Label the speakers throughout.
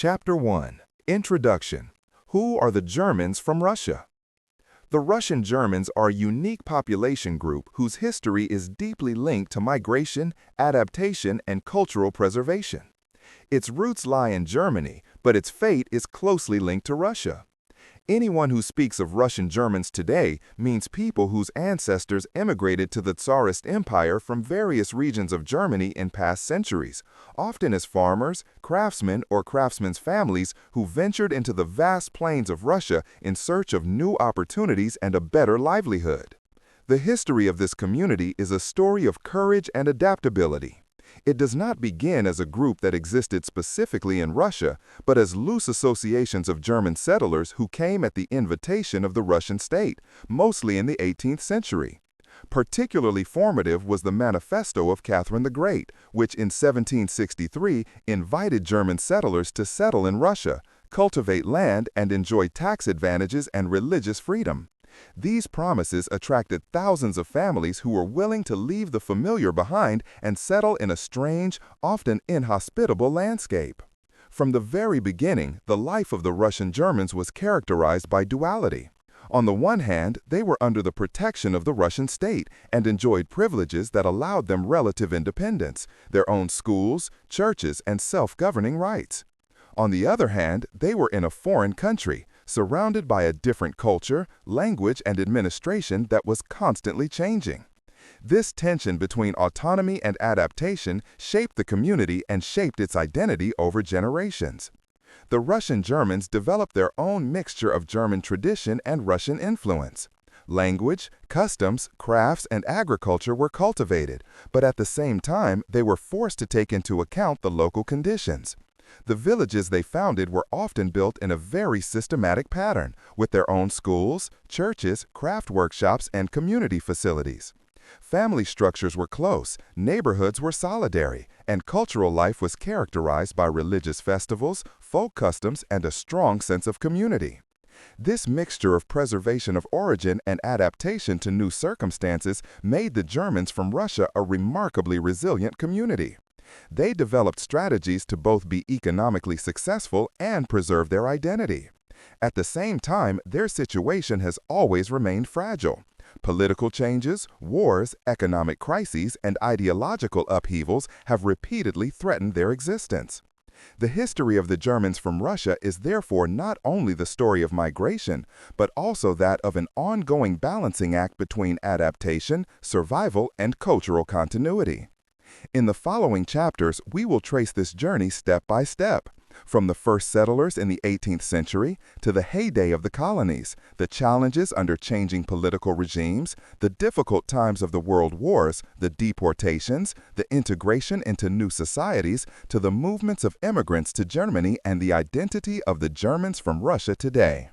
Speaker 1: Chapter 1. Introduction. Who are the Germans from Russia? The Russian Germans are a unique population group whose history is deeply linked to migration, adaptation, and cultural preservation. Its roots lie in Germany, but its fate is closely linked to Russia. Anyone who speaks of Russian Germans today means people whose ancestors immigrated to the Tsarist Empire from various regions of Germany in past centuries, often as farmers, craftsmen, or craftsmen's families who ventured into the vast plains of Russia in search of new opportunities and a better livelihood. The history of this community is a story of courage and adaptability. It does not begin as a group that existed specifically in Russia, but as loose associations of German settlers who came at the invitation of the Russian state, mostly in the 18th century. Particularly formative was the Manifesto of Catherine the Great, which in 1763 invited German settlers to settle in Russia, cultivate land, and enjoy tax advantages and religious freedom. These promises attracted thousands of families who were willing to leave the familiar behind and settle in a strange, often inhospitable landscape. From the very beginning, the life of the Russian Germans was characterized by duality. On the one hand, they were under the protection of the Russian state and enjoyed privileges that allowed them relative independence, their own schools, churches, and self-governing rights. On the other hand, they were in a foreign country, surrounded by a different culture, language, and administration that was constantly changing. This tension between autonomy and adaptation shaped the community and shaped its identity over generations. The Russian Germans developed their own mixture of German tradition and Russian influence. Language, customs, crafts, and agriculture were cultivated, but at the same time, they were forced to take into account the local conditions. The villages they founded were often built in a very systematic pattern, with their own schools, churches, craft workshops, and community facilities. Family structures were close, neighborhoods were solidary, and cultural life was characterized by religious festivals, folk customs, and a strong sense of community. This mixture of preservation of origin and adaptation to new circumstances made the Germans from Russia a remarkably resilient community. They developed strategies to both be economically successful and preserve their identity. At the same time, their situation has always remained fragile. Political changes, wars, economic crises, and ideological upheavals have repeatedly threatened their existence. The history of the Germans from Russia is therefore not only the story of migration, but also that of an ongoing balancing act between adaptation, survival, and cultural continuity. In the following chapters, we will trace this journey step by step, from the first settlers in the 18th century to the heyday of the colonies, the challenges under changing political regimes, the difficult times of the world wars, the deportations, the integration into new societies, to the movements of immigrants to Germany and the identity of the Germans from Russia today.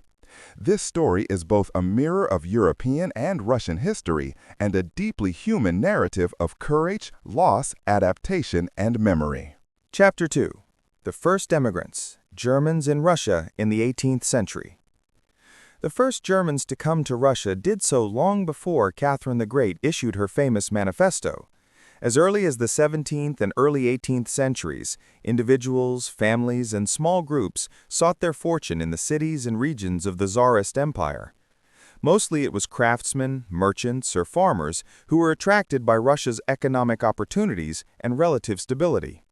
Speaker 1: This story is both a mirror of European and Russian history and a deeply human narrative of courage, loss, adaptation, and memory.
Speaker 2: Chapter 2. The First Emigrants, Germans in Russia in the 18th Century. The first Germans to come to Russia did so long before Catherine the Great issued her famous manifesto. As early as the 17th and early 18th centuries, individuals, families, and small groups sought their fortune in the cities and regions of the Tsarist Empire. Mostly it was craftsmen, merchants, or farmers who were attracted by Russia's economic opportunities and relative stability.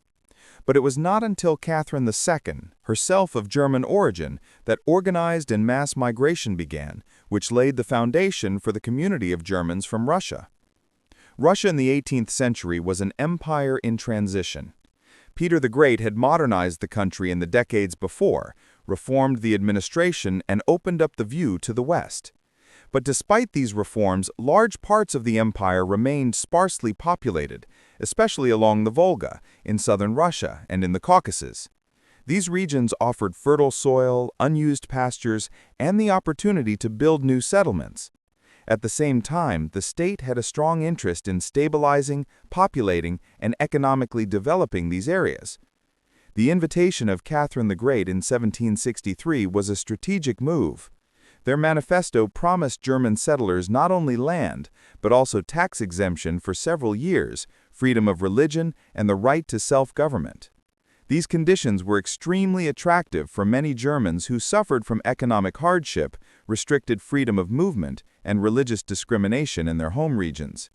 Speaker 2: But it was not until Catherine II, herself of German origin, that organized and mass migration began, which laid the foundation for the community of Germans from Russia. Russia in the 18th century was an empire in transition. Peter the Great had modernized the country in the decades before, reformed the administration, and opened up the view to the West. But despite these reforms, large parts of the empire remained sparsely populated, especially along the Volga, in southern Russia, and in the Caucasus. These regions offered fertile soil, unused pastures, and the opportunity to build new settlements. At the same time, the state had a strong interest in stabilizing, populating, and economically developing these areas. The invitation of Catherine the Great in 1763 was a strategic move. Their manifesto promised German settlers not only land, but also tax exemption for several years, freedom of religion, and the right to self-government. These conditions were extremely attractive for many Germans who suffered from economic hardship, restricted freedom of movement, and religious discrimination in their home regions.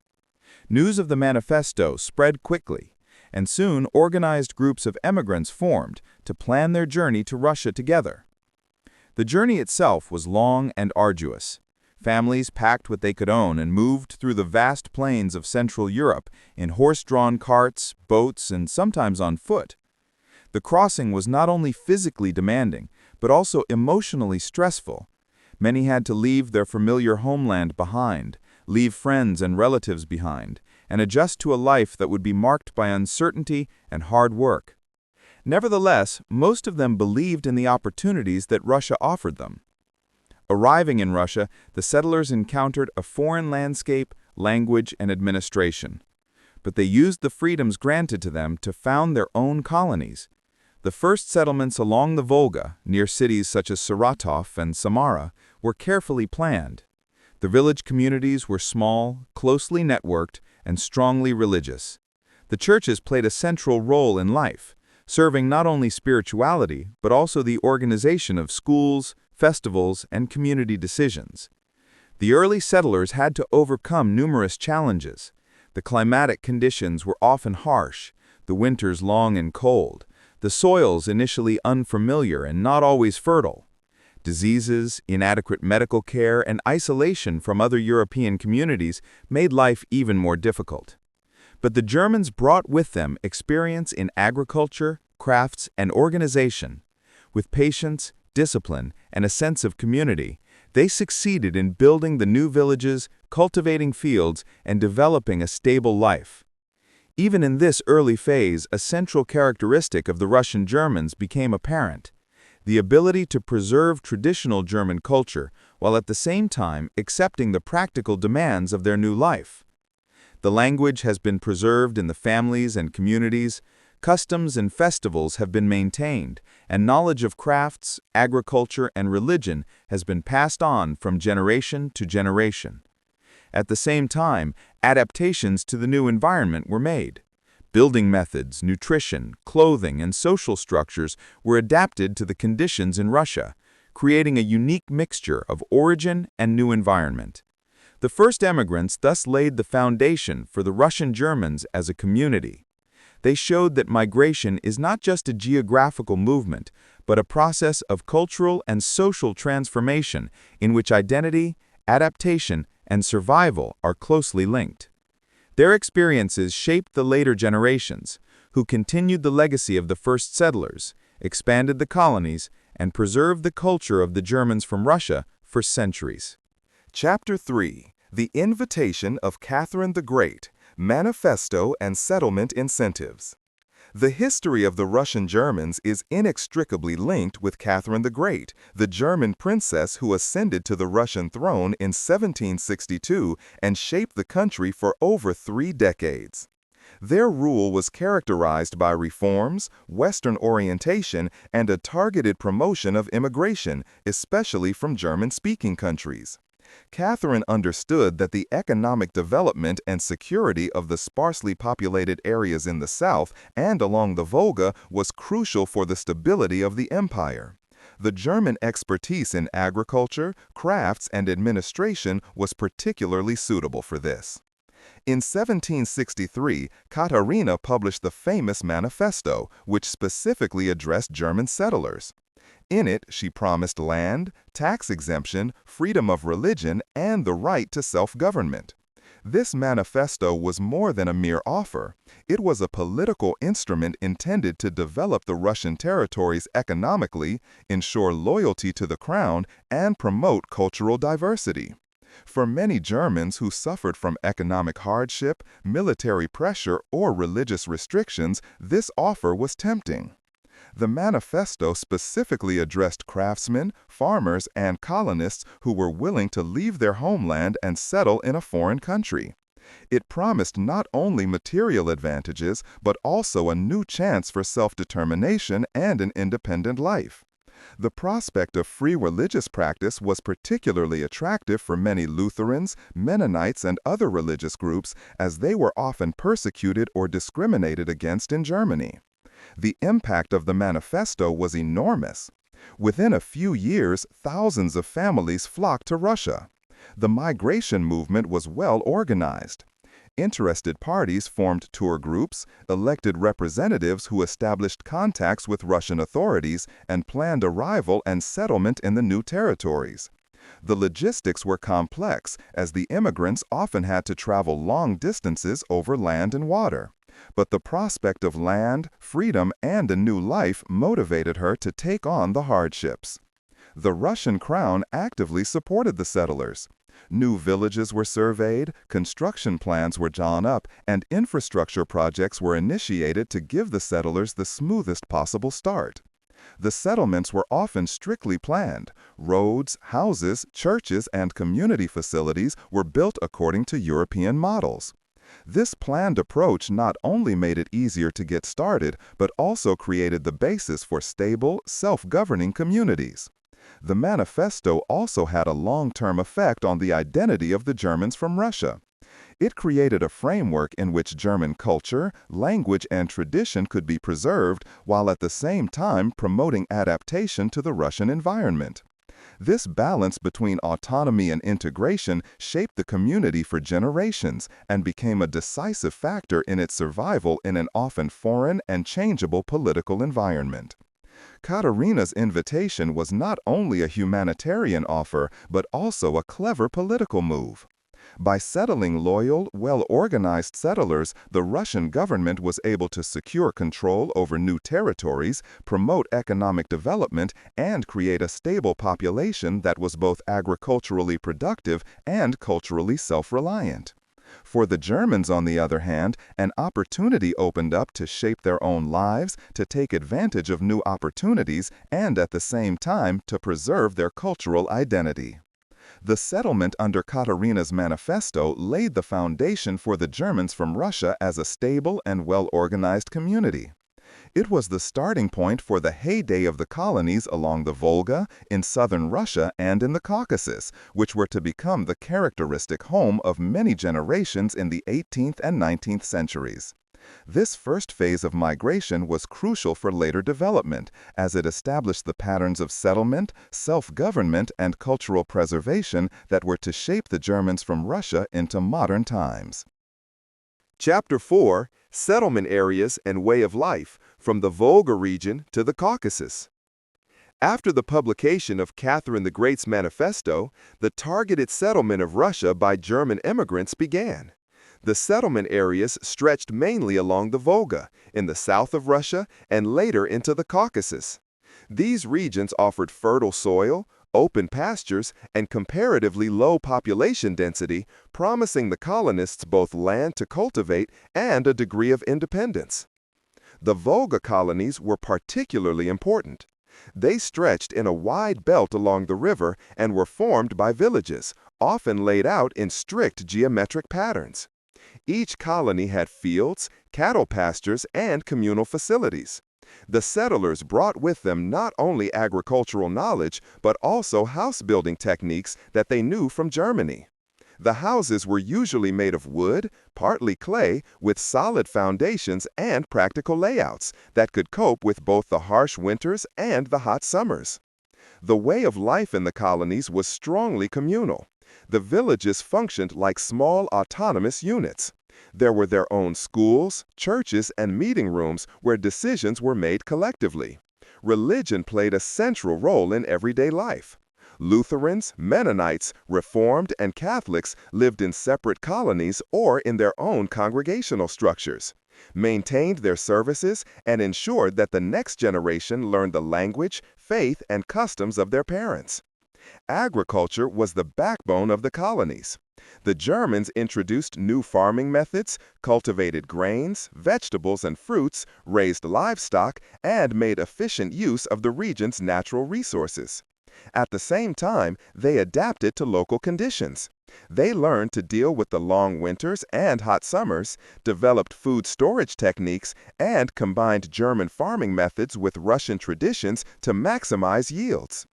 Speaker 2: News of the manifesto spread quickly, and soon organized groups of emigrants formed to plan their journey to Russia together. The journey itself was long and arduous. Families packed what they could own and moved through the vast plains of Central Europe in horse-drawn carts, boats, and sometimes on foot. The crossing was not only physically demanding, but also emotionally stressful. Many had to leave their familiar homeland behind, leave friends and relatives behind, and adjust to a life that would be marked by uncertainty and hard work. Nevertheless, most of them believed in the opportunities that Russia offered them. Arriving in Russia, the settlers encountered a foreign landscape, language, and administration. But they used the freedoms granted to them to found their own colonies. The first settlements along the Volga, near cities such as Saratov and Samara, were carefully planned. The village communities were small, closely networked, and strongly religious. The churches played a central role in life, serving not only spirituality, but also the organization of schools, festivals, and community decisions. The early settlers had to overcome numerous challenges. The climatic conditions were often harsh, the winters long and cold, the soils initially unfamiliar and not always fertile. Diseases, inadequate medical care, and isolation from other European communities made life even more difficult. But the Germans brought with them experience in agriculture, crafts, and organization. With patience, discipline, and a sense of community, they succeeded in building the new villages, cultivating fields, and developing a stable life. Even in this early phase, a central characteristic of the Russian Germans became apparent: the ability to preserve traditional German culture while at the same time accepting the practical demands of their new life. The language has been preserved in the families and communities, customs and festivals have been maintained, and knowledge of crafts, agriculture, and religion has been passed on from generation to generation. At the same time, adaptations to the new environment were made. Building methods, nutrition, clothing, and social structures were adapted to the conditions in Russia, creating a unique mixture of origin and new environment. The first emigrants thus laid the foundation for the Russian Germans as a community. They showed that migration is not just a geographical movement, but a process of cultural and social transformation in which identity, adaptation, and survival are closely linked. Their experiences shaped the later generations, who continued the legacy of the first settlers, expanded the colonies, and preserved the culture of the Germans from Russia for centuries.
Speaker 1: Chapter 3: The Invitation of Catherine the Great, Manifesto and Settlement Incentives. The history of the Russian Germans is inextricably linked with Catherine the Great, the German princess who ascended to the Russian throne in 1762 and shaped the country for over 3 decades. Their rule was characterized by reforms, Western orientation, and a targeted promotion of immigration, especially from German-speaking countries. Catherine understood that the economic development and security of the sparsely populated areas in the south and along the Volga was crucial for the stability of the empire. The German expertise in agriculture, crafts, and administration was particularly suitable for this. In 1763, Katharina published the famous manifesto, which specifically addressed German settlers. In it, she promised land, tax exemption, freedom of religion, and the right to self-government. This manifesto was more than a mere offer. It was a political instrument intended to develop the Russian territories economically, ensure loyalty to the crown, and promote cultural diversity. For many Germans who suffered from economic hardship, military pressure, or religious restrictions, this offer was tempting. The manifesto specifically addressed craftsmen, farmers, and colonists who were willing to leave their homeland and settle in a foreign country. It promised not only material advantages, but also a new chance for self-determination and an independent life. The prospect of free religious practice was particularly attractive for many Lutherans, Mennonites, and other religious groups, as they were often persecuted or discriminated against in Germany. The impact of the manifesto was enormous. Within a few years, thousands of families flocked to Russia. The migration movement was well organized. Interested parties formed tour groups, elected representatives who established contacts with Russian authorities, and planned arrival and settlement in the new territories. The logistics were complex, as the immigrants often had to travel long distances over land and water. But the prospect of land, freedom, and a new life motivated her to take on the hardships. The Russian crown actively supported the settlers. New villages were surveyed, construction plans were drawn up, and infrastructure projects were initiated to give the settlers the smoothest possible start. The settlements were often strictly planned. Roads, houses, churches, and community facilities were built according to European models. This planned approach not only made it easier to get started, but also created the basis for stable, self-governing communities. The manifesto also had a long-term effect on the identity of the Germans from Russia. It created a framework in which German culture, language, and tradition could be preserved, while at the same time promoting adaptation to the Russian environment. This balance between autonomy and integration shaped the community for generations and became a decisive factor in its survival in an often foreign and changeable political environment. Katerina's invitation was not only a humanitarian offer, but also a clever political move. By settling loyal, well-organized settlers, the Russian government was able to secure control over new territories, promote economic development, and create a stable population that was both agriculturally productive and culturally self-reliant. For the Germans, on the other hand, an opportunity opened up to shape their own lives, to take advantage of new opportunities, and at the same time to preserve their cultural identity. The settlement under Katerina's manifesto laid the foundation for the Germans from Russia as a stable and well-organized community. It was the starting point for the heyday of the colonies along the Volga, in southern Russia, and in the Caucasus, which were to become the characteristic home of many generations in the 18th and 19th centuries. This first phase of migration was crucial for later development, as it established the patterns of settlement, self-government, and cultural preservation that were to shape the Germans from Russia into modern times.
Speaker 3: Chapter 4: Settlement Areas and Way of Life, from the Volga region to the Caucasus. After the publication of Catherine the Great's manifesto, the targeted settlement of Russia by German immigrants began. The settlement areas stretched mainly along the Volga, in the south of Russia, and later into the Caucasus. These regions offered fertile soil, open pastures, and comparatively low population density, promising the colonists both land to cultivate and a degree of independence. The Volga colonies were particularly important. They stretched in a wide belt along the river and were formed by villages, often laid out in strict geometric patterns. Each colony had fields, cattle pastures, and communal facilities. The settlers brought with them not only agricultural knowledge, but also house-building techniques that they knew from Germany. The houses were usually made of wood, partly clay, with solid foundations and practical layouts that could cope with both the harsh winters and the hot summers. The way of life in the colonies was strongly communal. The villages functioned like small autonomous units. There were their own schools, churches, and meeting rooms where decisions were made collectively. Religion played a central role in everyday life. Lutherans, Mennonites, Reformed, and Catholics lived in separate colonies or in their own congregational structures, maintained their services, and ensured that the next generation learned the language, faith, and customs of their parents. Agriculture was the backbone of the colonies. The Germans introduced new farming methods, cultivated grains, vegetables, and fruits, raised livestock, and made efficient use of the region's natural resources. At the same time, they adapted to local conditions. They learned to deal with the long winters and hot summers, developed food storage techniques, and combined German farming methods with Russian traditions to maximize yields.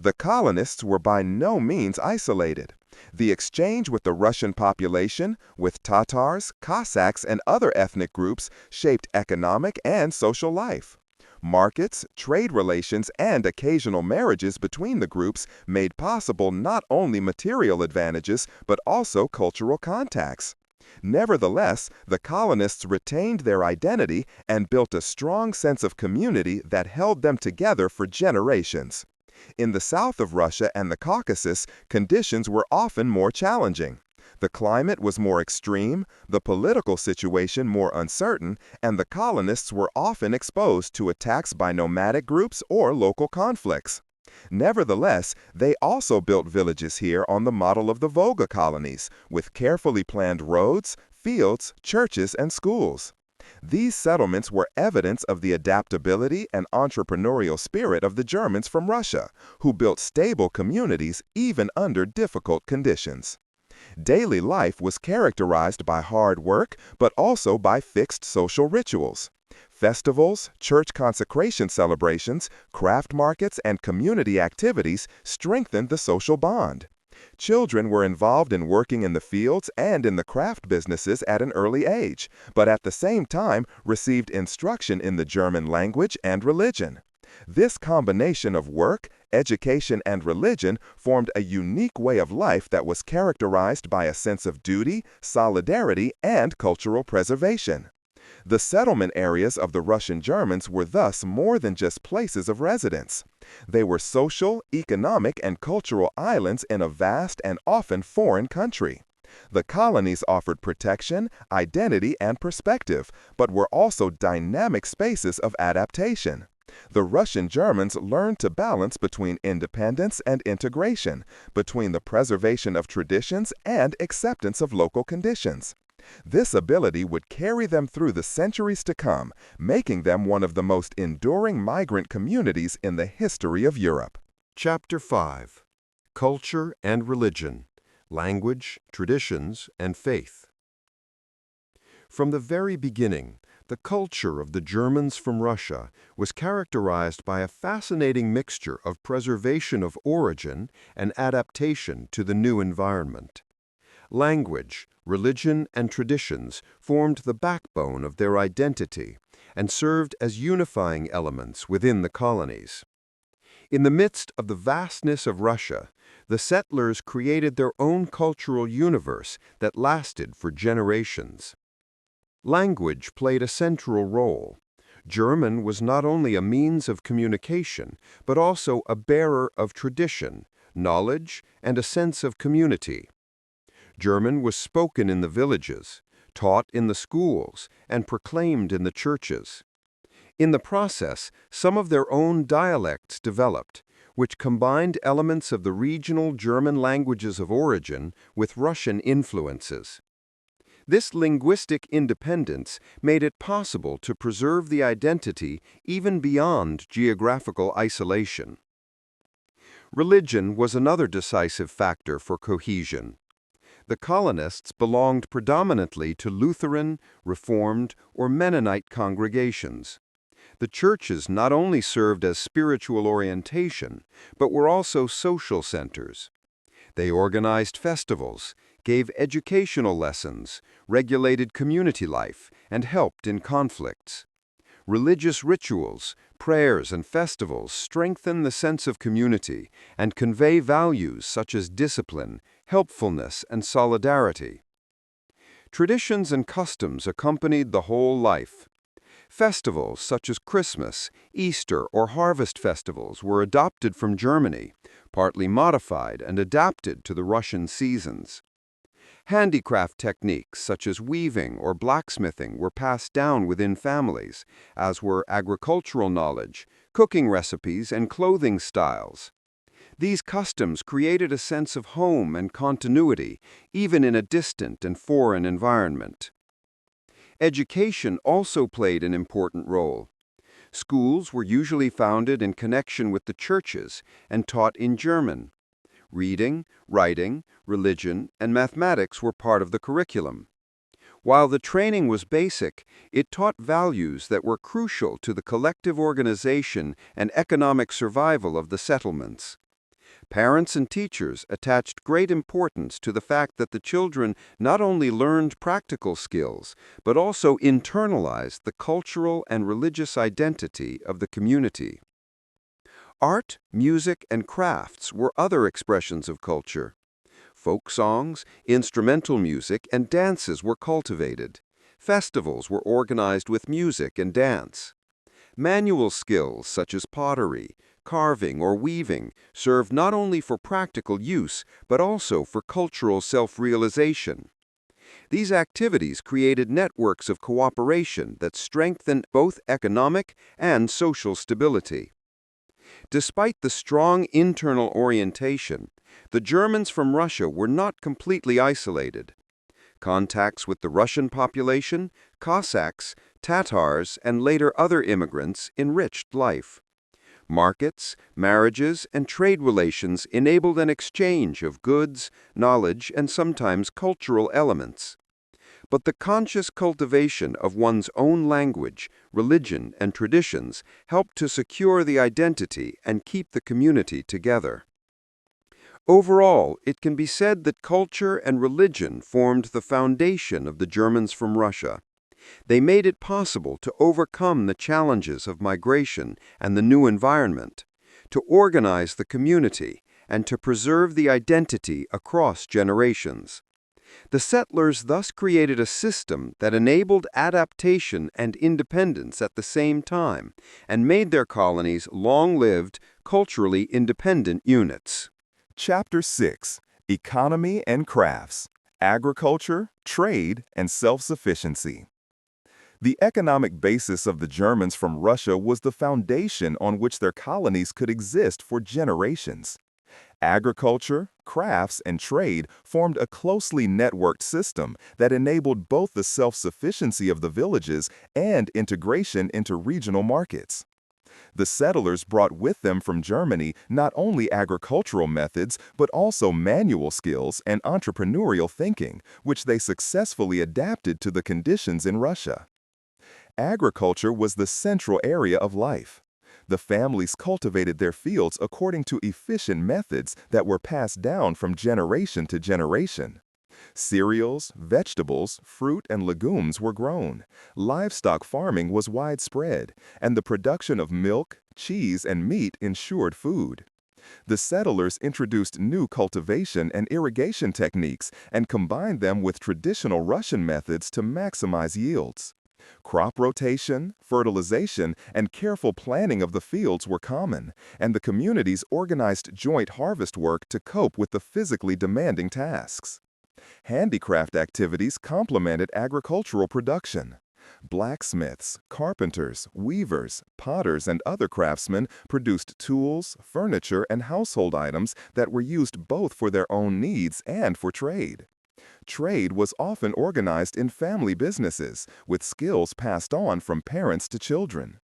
Speaker 3: The colonists were by no means isolated. The exchange with the Russian population, with Tatars, Cossacks, and other ethnic groups shaped economic and social life. Markets, trade relations, and occasional marriages between the groups made possible not only material advantages but also cultural contacts. Nevertheless, the colonists retained their identity and built a strong sense of community that held them together for generations. In the south of Russia and the Caucasus, conditions were often more challenging. The climate was more extreme, the political situation more uncertain, and the colonists were often exposed to attacks by nomadic groups or local conflicts. Nevertheless, they also built villages here on the model of the Volga colonies, with carefully planned roads, fields, churches, and schools. These settlements were evidence of the adaptability and entrepreneurial spirit of the Germans from Russia, who built stable communities even under difficult conditions. Daily life was characterized by hard work, but also by fixed social rituals. Festivals, church consecration celebrations, craft markets, and community activities strengthened the social bond. Children were involved in working in the fields and in the craft businesses at an early age, but at the same time received instruction in the German language and religion. This combination of work, education, and religion formed a unique way of life that was characterized by a sense of duty, solidarity, and cultural preservation. The settlement areas of the Russian Germans were thus more than just places of residence. They were social, economic, and cultural islands in a vast and often foreign country. The colonies offered protection, identity, and perspective, but were also dynamic spaces of adaptation. The Russian Germans learned to balance between independence and integration, between the preservation of traditions and acceptance of local conditions. This ability would carry them through the centuries to come, making them one of the most enduring migrant communities in the history of Europe.
Speaker 4: Chapter 5. Culture and Religion, Language, Traditions, and Faith. From the very beginning, the culture of the Germans from Russia was characterized by a fascinating mixture of preservation of origin and adaptation to the new environment. Language, religion, and traditions formed the backbone of their identity and served as unifying elements within the colonies. In the midst of the vastness of Russia, the settlers created their own cultural universe that lasted for generations. Language played a central role. German was not only a means of communication, but also a bearer of tradition, knowledge, and a sense of community. German was spoken in the villages, taught in the schools, and proclaimed in the churches. In the process, some of their own dialects developed, which combined elements of the regional German languages of origin with Russian influences. This linguistic independence made it possible to preserve the identity even beyond geographical isolation. Religion was another decisive factor for cohesion. The colonists belonged predominantly to Lutheran, Reformed, or Mennonite congregations. The churches not only served as spiritual orientation, but were also social centers. They organized festivals, gave educational lessons, regulated community life, and helped in conflicts. Religious rituals, prayers, and festivals strengthen the sense of community and convey values such as discipline, helpfulness, and solidarity. Traditions and customs accompanied the whole life. Festivals such as Christmas, Easter, or harvest festivals were adopted from Germany, partly modified and adapted to the Russian seasons. Handicraft techniques such as weaving or blacksmithing were passed down within families, as were agricultural knowledge, cooking recipes, and clothing styles. These customs created a sense of home and continuity, even in a distant and foreign environment. Education also played an important role. Schools were usually founded in connection with the churches and taught in German. Reading, writing, religion, and mathematics were part of the curriculum. While the training was basic, it taught values that were crucial to the collective organization and economic survival of the settlements. Parents and teachers attached great importance to the fact that the children not only learned practical skills, but also internalized the cultural and religious identity of the community. Art, music, and crafts were other expressions of culture. Folk songs, instrumental music, and dances were cultivated. Festivals were organized with music and dance. Manual skills such as pottery, carving, or weaving served not only for practical use, but also for cultural self-realization. These activities created networks of cooperation that strengthened both economic and social stability. Despite the strong internal orientation, the Germans from Russia were not completely isolated. Contacts with the Russian population, Cossacks, Tatars, and later other immigrants enriched life. Markets, marriages, and trade relations enabled an exchange of goods, knowledge, and sometimes cultural elements. But the conscious cultivation of one's own language, religion, and traditions helped to secure the identity and keep the community together. Overall, it can be said that culture and religion formed the foundation of the Germans from Russia. They made it possible to overcome the challenges of migration and the new environment, to organize the community, and to preserve the identity across generations. The settlers thus created a system that enabled adaptation and independence at the same time, and made their colonies long-lived, culturally independent units.
Speaker 1: Chapter 6: Economy and Crafts, Agriculture, Trade, and Self-Sufficiency. The economic basis of the Germans from Russia was the foundation on which their colonies could exist for generations. Agriculture, crafts, and trade formed a closely networked system that enabled both the self-sufficiency of the villages and integration into regional markets. The settlers brought with them from Germany not only agricultural methods, but also manual skills and entrepreneurial thinking, which they successfully adapted to the conditions in Russia. Agriculture was the central area of life. The families cultivated their fields according to efficient methods that were passed down from generation to generation. Cereals, vegetables, fruit, and legumes were grown. Livestock farming was widespread, and the production of milk, cheese, and meat ensured food. The settlers introduced new cultivation and irrigation techniques and combined them with traditional Russian methods to maximize yields. Crop rotation, fertilization, and careful planning of the fields were common, and the communities organized joint harvest work to cope with the physically demanding tasks. Handicraft activities complemented agricultural production. Blacksmiths, carpenters, weavers, potters, and other craftsmen produced tools, furniture, and household items that were used both for their own needs and for trade. Trade was often organized in family businesses, with skills passed on from parents to children.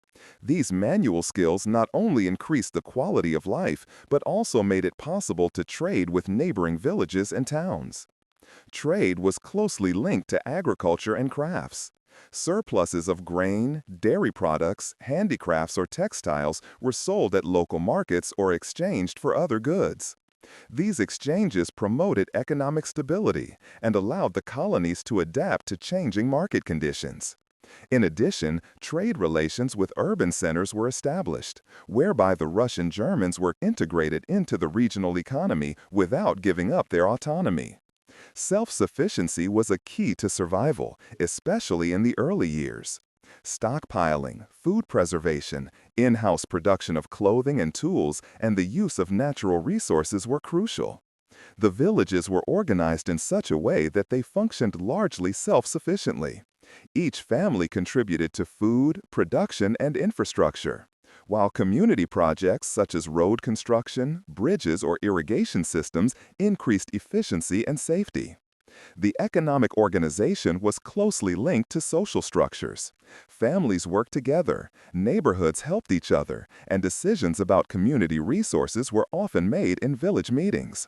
Speaker 1: These manual skills not only increased the quality of life, but also made it possible to trade with neighboring villages and towns. Trade was closely linked to agriculture and crafts. Surpluses of grain, dairy products, handicrafts, or textiles were sold at local markets or exchanged for other goods. These exchanges promoted economic stability and allowed the colonies to adapt to changing market conditions. In addition, trade relations with urban centers were established, whereby the Russian Germans were integrated into the regional economy without giving up their autonomy. Self-sufficiency was a key to survival, especially in the early years. Stockpiling, food preservation, in-house production of clothing and tools, and the use of natural resources were crucial. The villages were organized in such a way that they functioned largely self-sufficiently. Each family contributed to food, production, and infrastructure, while community projects such as road construction, bridges, or irrigation systems increased efficiency and safety. The economic organization was closely linked to social structures. Families worked together, neighborhoods helped each other, and decisions about community resources were often made in village meetings.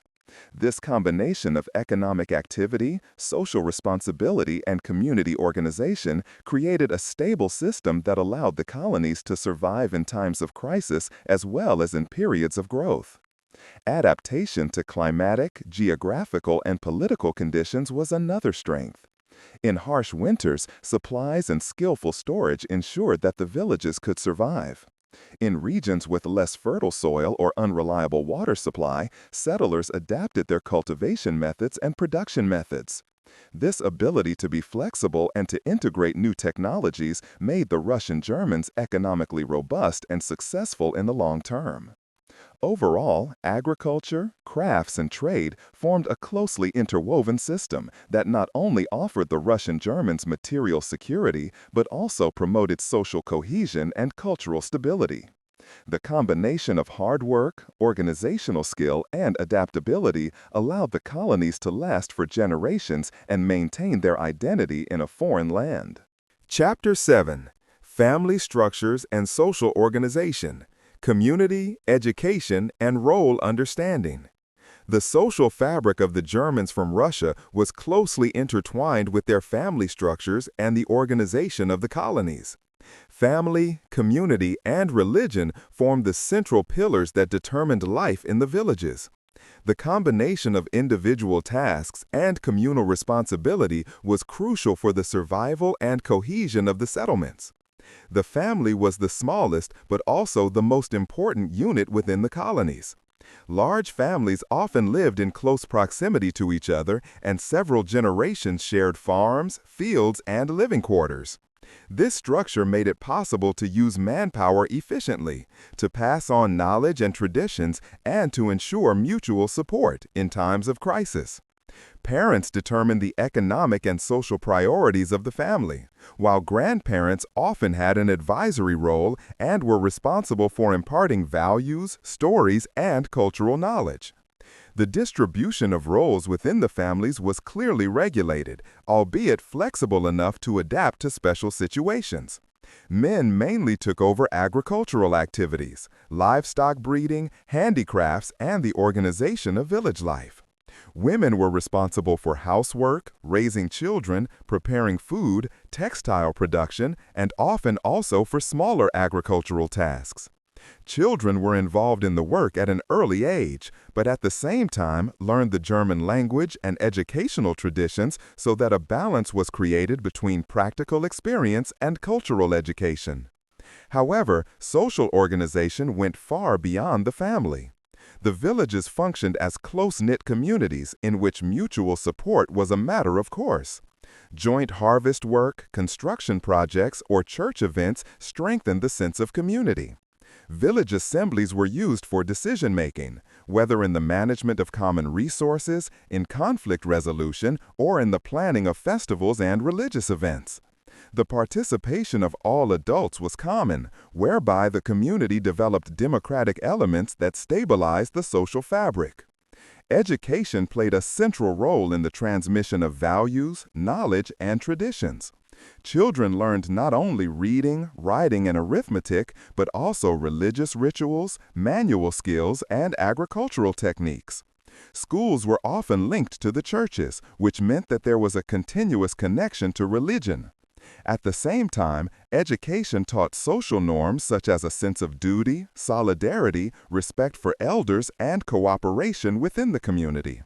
Speaker 1: This combination of economic activity, social responsibility, and community organization created a stable system that allowed the colonies to survive in times of crisis as well as in periods of growth. Adaptation to climatic, geographical, and political conditions was another strength. In harsh winters, supplies and skillful storage ensured that the villages could survive. In regions with less fertile soil or unreliable water supply, settlers adapted their cultivation methods and production methods. This ability to be flexible and to integrate new technologies made the Russian Germans economically robust and successful in the long term. Overall, agriculture, crafts, and trade formed a closely interwoven system that not only offered the Russian Germans material security, but also promoted social cohesion and cultural stability. The combination of hard work, organizational skill, and adaptability allowed the colonies to last for generations and maintain their identity in a foreign land. Chapter 7: Family Structures and Social Organization. Community, education, and role understanding. The social fabric of the Germans from Russia was closely intertwined with their family structures and the organization of the colonies. Family, community, and religion formed the central pillars that determined life in the villages. The combination of individual tasks and communal responsibility was crucial for the survival and cohesion of the settlements. The family was the smallest but also the most important unit within the colonies. Large families often lived in close proximity to each other, and several generations shared farms, fields, and living quarters. This structure made it possible to use manpower efficiently, to pass on knowledge and traditions, and to ensure mutual support in times of crisis. Parents determined the economic and social priorities of the family, while grandparents often had an advisory role and were responsible for imparting values, stories, and cultural knowledge. The distribution of roles within the families was clearly regulated, albeit flexible enough to adapt to special situations. Men mainly took over agricultural activities, livestock breeding, handicrafts, and the organization of village life. Women were responsible for housework, raising children, preparing food, textile production, and often also for smaller agricultural tasks. Children were involved in the work at an early age, but at the same time learned the German language and educational traditions so that a balance was created between practical experience and cultural education. However, social organization went far beyond the family. The villages functioned as close-knit communities in which mutual support was a matter of course. Joint harvest work, construction projects, or church events strengthened the sense of community. Village assemblies were used for decision-making, whether in the management of common resources, in conflict resolution, or in the planning of festivals and religious events. The participation of all adults was common, whereby the community developed democratic elements that stabilized the social fabric. Education played a central role in the transmission of values, knowledge, and traditions. Children learned not only reading, writing, and arithmetic, but also religious rituals, manual skills, and agricultural techniques. Schools were often linked to the churches, which meant that there was a continuous connection to religion. At the same time, education taught social norms such as a sense of duty, solidarity, respect for elders, and cooperation within the community.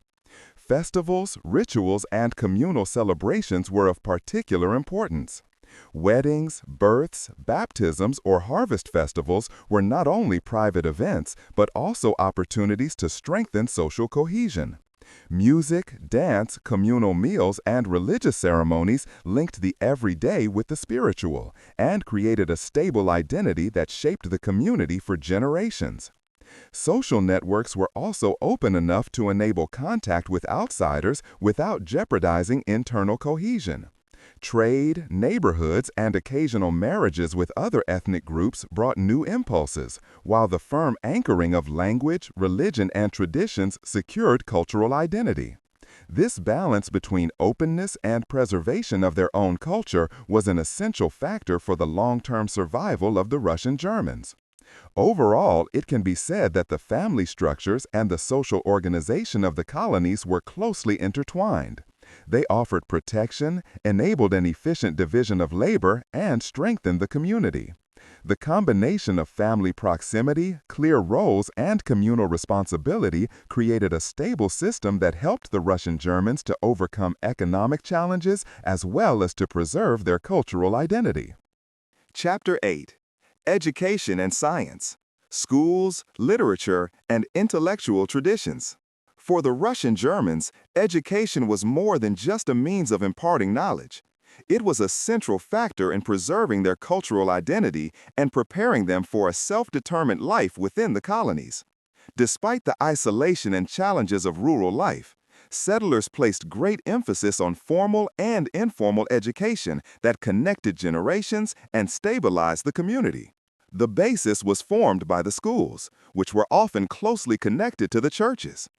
Speaker 1: Festivals, rituals, and communal celebrations were of particular importance. Weddings, births, baptisms, or harvest festivals were not only private events, but also opportunities to strengthen social cohesion. Music, dance, communal meals, and religious ceremonies linked the everyday with the spiritual and created a stable identity that shaped the community for generations. Social networks were also open enough to enable contact with outsiders without jeopardizing internal cohesion. Trade, neighborhoods, and occasional marriages with other ethnic groups brought new impulses, while the firm anchoring of language, religion, and traditions secured cultural identity. This balance between openness and preservation of their own culture was an essential factor for the long-term survival of the Russian Germans. Overall, it can be said that the family structures and the social organization of the colonies were closely intertwined. They offered protection, enabled an efficient division of labor, and strengthened the community. The combination of family proximity, clear roles, and communal responsibility created a stable system that helped the Russian Germans to overcome economic challenges as well as to preserve their cultural identity.
Speaker 3: Chapter 8. Education and Science. Schools, Literature, and Intellectual Traditions. For the Russian Germans, education was more than just a means of imparting knowledge. It was a central factor in preserving their cultural identity and preparing them for a self-determined life within the colonies. Despite the isolation and challenges of rural life, settlers placed great emphasis on formal and informal education that connected generations and stabilized the community. The basis was formed by the schools, which were often closely connected to the churches.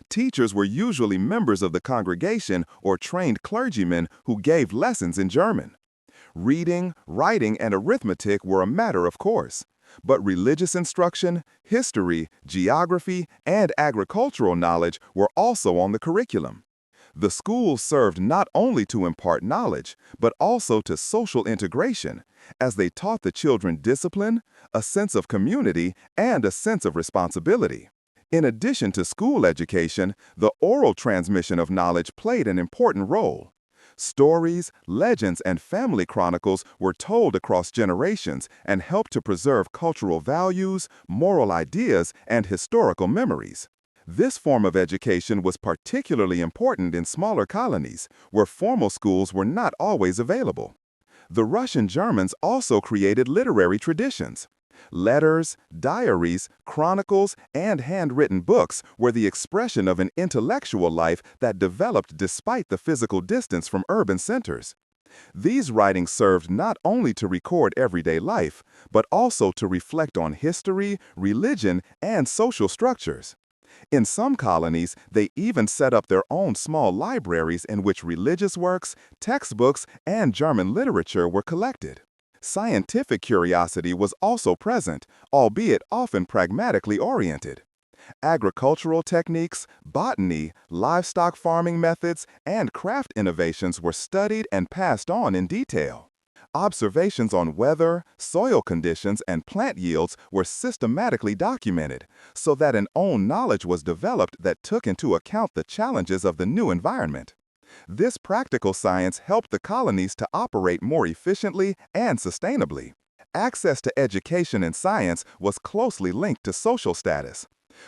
Speaker 3: Teachers were usually members of the congregation or trained clergymen who gave lessons in German. Reading, writing, and arithmetic were a matter of course, but religious instruction, history, geography, and agricultural knowledge were also on the curriculum. The schools served not only to impart knowledge, but also to social integration, as they taught the children discipline, a sense of community, and a sense of responsibility. In addition to school education, the oral transmission of knowledge played an important role. Stories, legends, and family chronicles were told across generations and helped to preserve cultural values, moral ideas, and historical memories. This form of education was particularly important in smaller colonies, where formal schools were not always available. The Russian Germans also created literary traditions. Letters, diaries, chronicles, and handwritten books were the expression of an intellectual life that developed despite the physical distance from urban centers. These writings served not only to record everyday life, but also to reflect on history, religion, and social structures. In some colonies, they even set up their own small libraries in which religious works, textbooks, and German literature were collected. Scientific curiosity was also present, albeit often pragmatically oriented. Agricultural techniques, botany, livestock farming methods, and craft innovations were studied and passed on in detail. Observations on weather, soil conditions, and plant yields were systematically documented, so that an own knowledge was developed that took into account the challenges of the new environment. This practical science helped the colonies to operate more efficiently and sustainably. Access to education and science was closely linked to social status.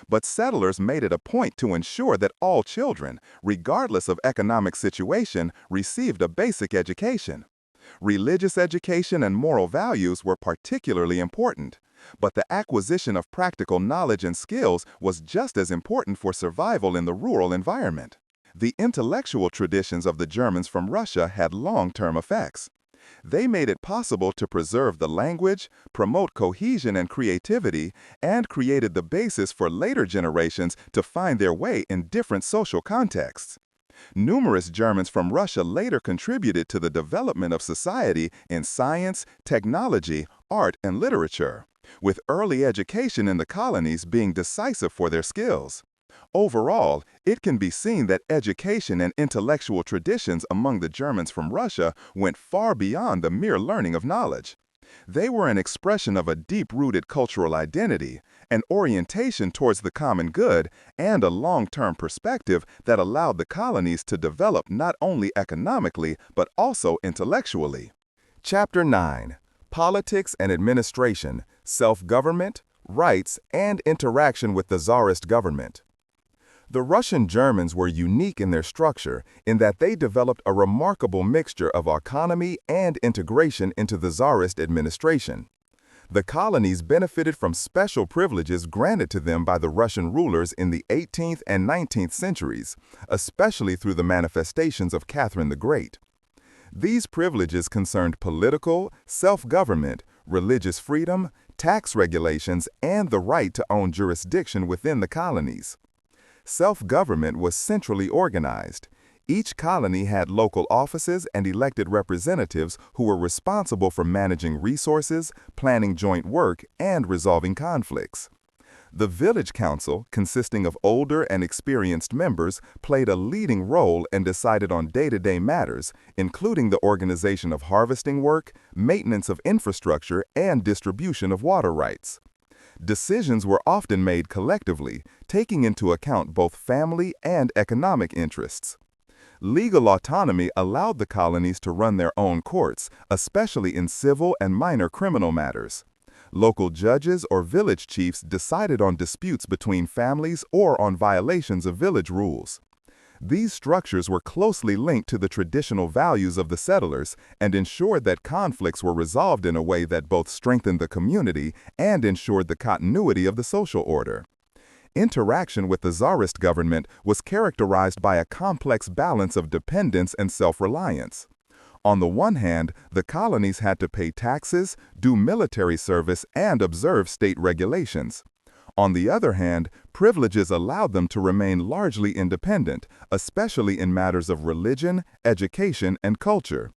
Speaker 3: But settlers made it a point to ensure that all children, regardless of economic situation, received a basic education. Religious education and moral values were particularly important, but the acquisition of practical knowledge and skills was just as important for survival in the rural environment. The intellectual traditions of the Germans from Russia had long-term effects. They made it possible to preserve the language, promote cohesion and creativity, and created the basis for later generations to find their way in different social contexts. Numerous Germans from Russia later contributed to the development of society in science, technology, art, and literature, with early education in the colonies being decisive for their skills. Overall, it can be seen that education and intellectual traditions among the Germans from Russia went far beyond the mere learning of knowledge. They were an expression of a deep-rooted cultural identity, an orientation towards the common good, and a long-term perspective that allowed the colonies to develop not only economically but also intellectually.
Speaker 1: Chapter 9. Politics and Administration, Self-Government, Rights, and Interaction with the Tsarist Government. The Russian Germans were unique in their structure in that they developed a remarkable mixture of autonomy and integration into the Tsarist administration. The colonies benefited from special privileges granted to them by the Russian rulers in the 18th and 19th centuries, especially through the manifestations of Catherine the Great. These privileges concerned political, self-government, religious freedom, tax regulations, and the right to own jurisdiction within the colonies. Self-government was centrally organized. Each colony had local offices and elected representatives who were responsible for managing resources, planning joint work, and resolving conflicts. The village council, consisting of older and experienced members, played a leading role and decided on day-to-day matters, including the organization of harvesting work, maintenance of infrastructure, and distribution of water rights. Decisions were often made collectively, taking into account both family and economic interests. Legal autonomy allowed the colonies to run their own courts, especially in civil and minor criminal matters. Local judges or village chiefs decided on disputes between families or on violations of village rules. These structures were closely linked to the traditional values of the settlers and ensured that conflicts were resolved in a way that both strengthened the community and ensured the continuity of the social order. Interaction with the Tsarist government was characterized by a complex balance of dependence and self-reliance. On the one hand, the colonies had to pay taxes, do military service, and observe state regulations. On the other hand, privileges allowed them to remain largely independent, especially in matters of religion, education, and culture.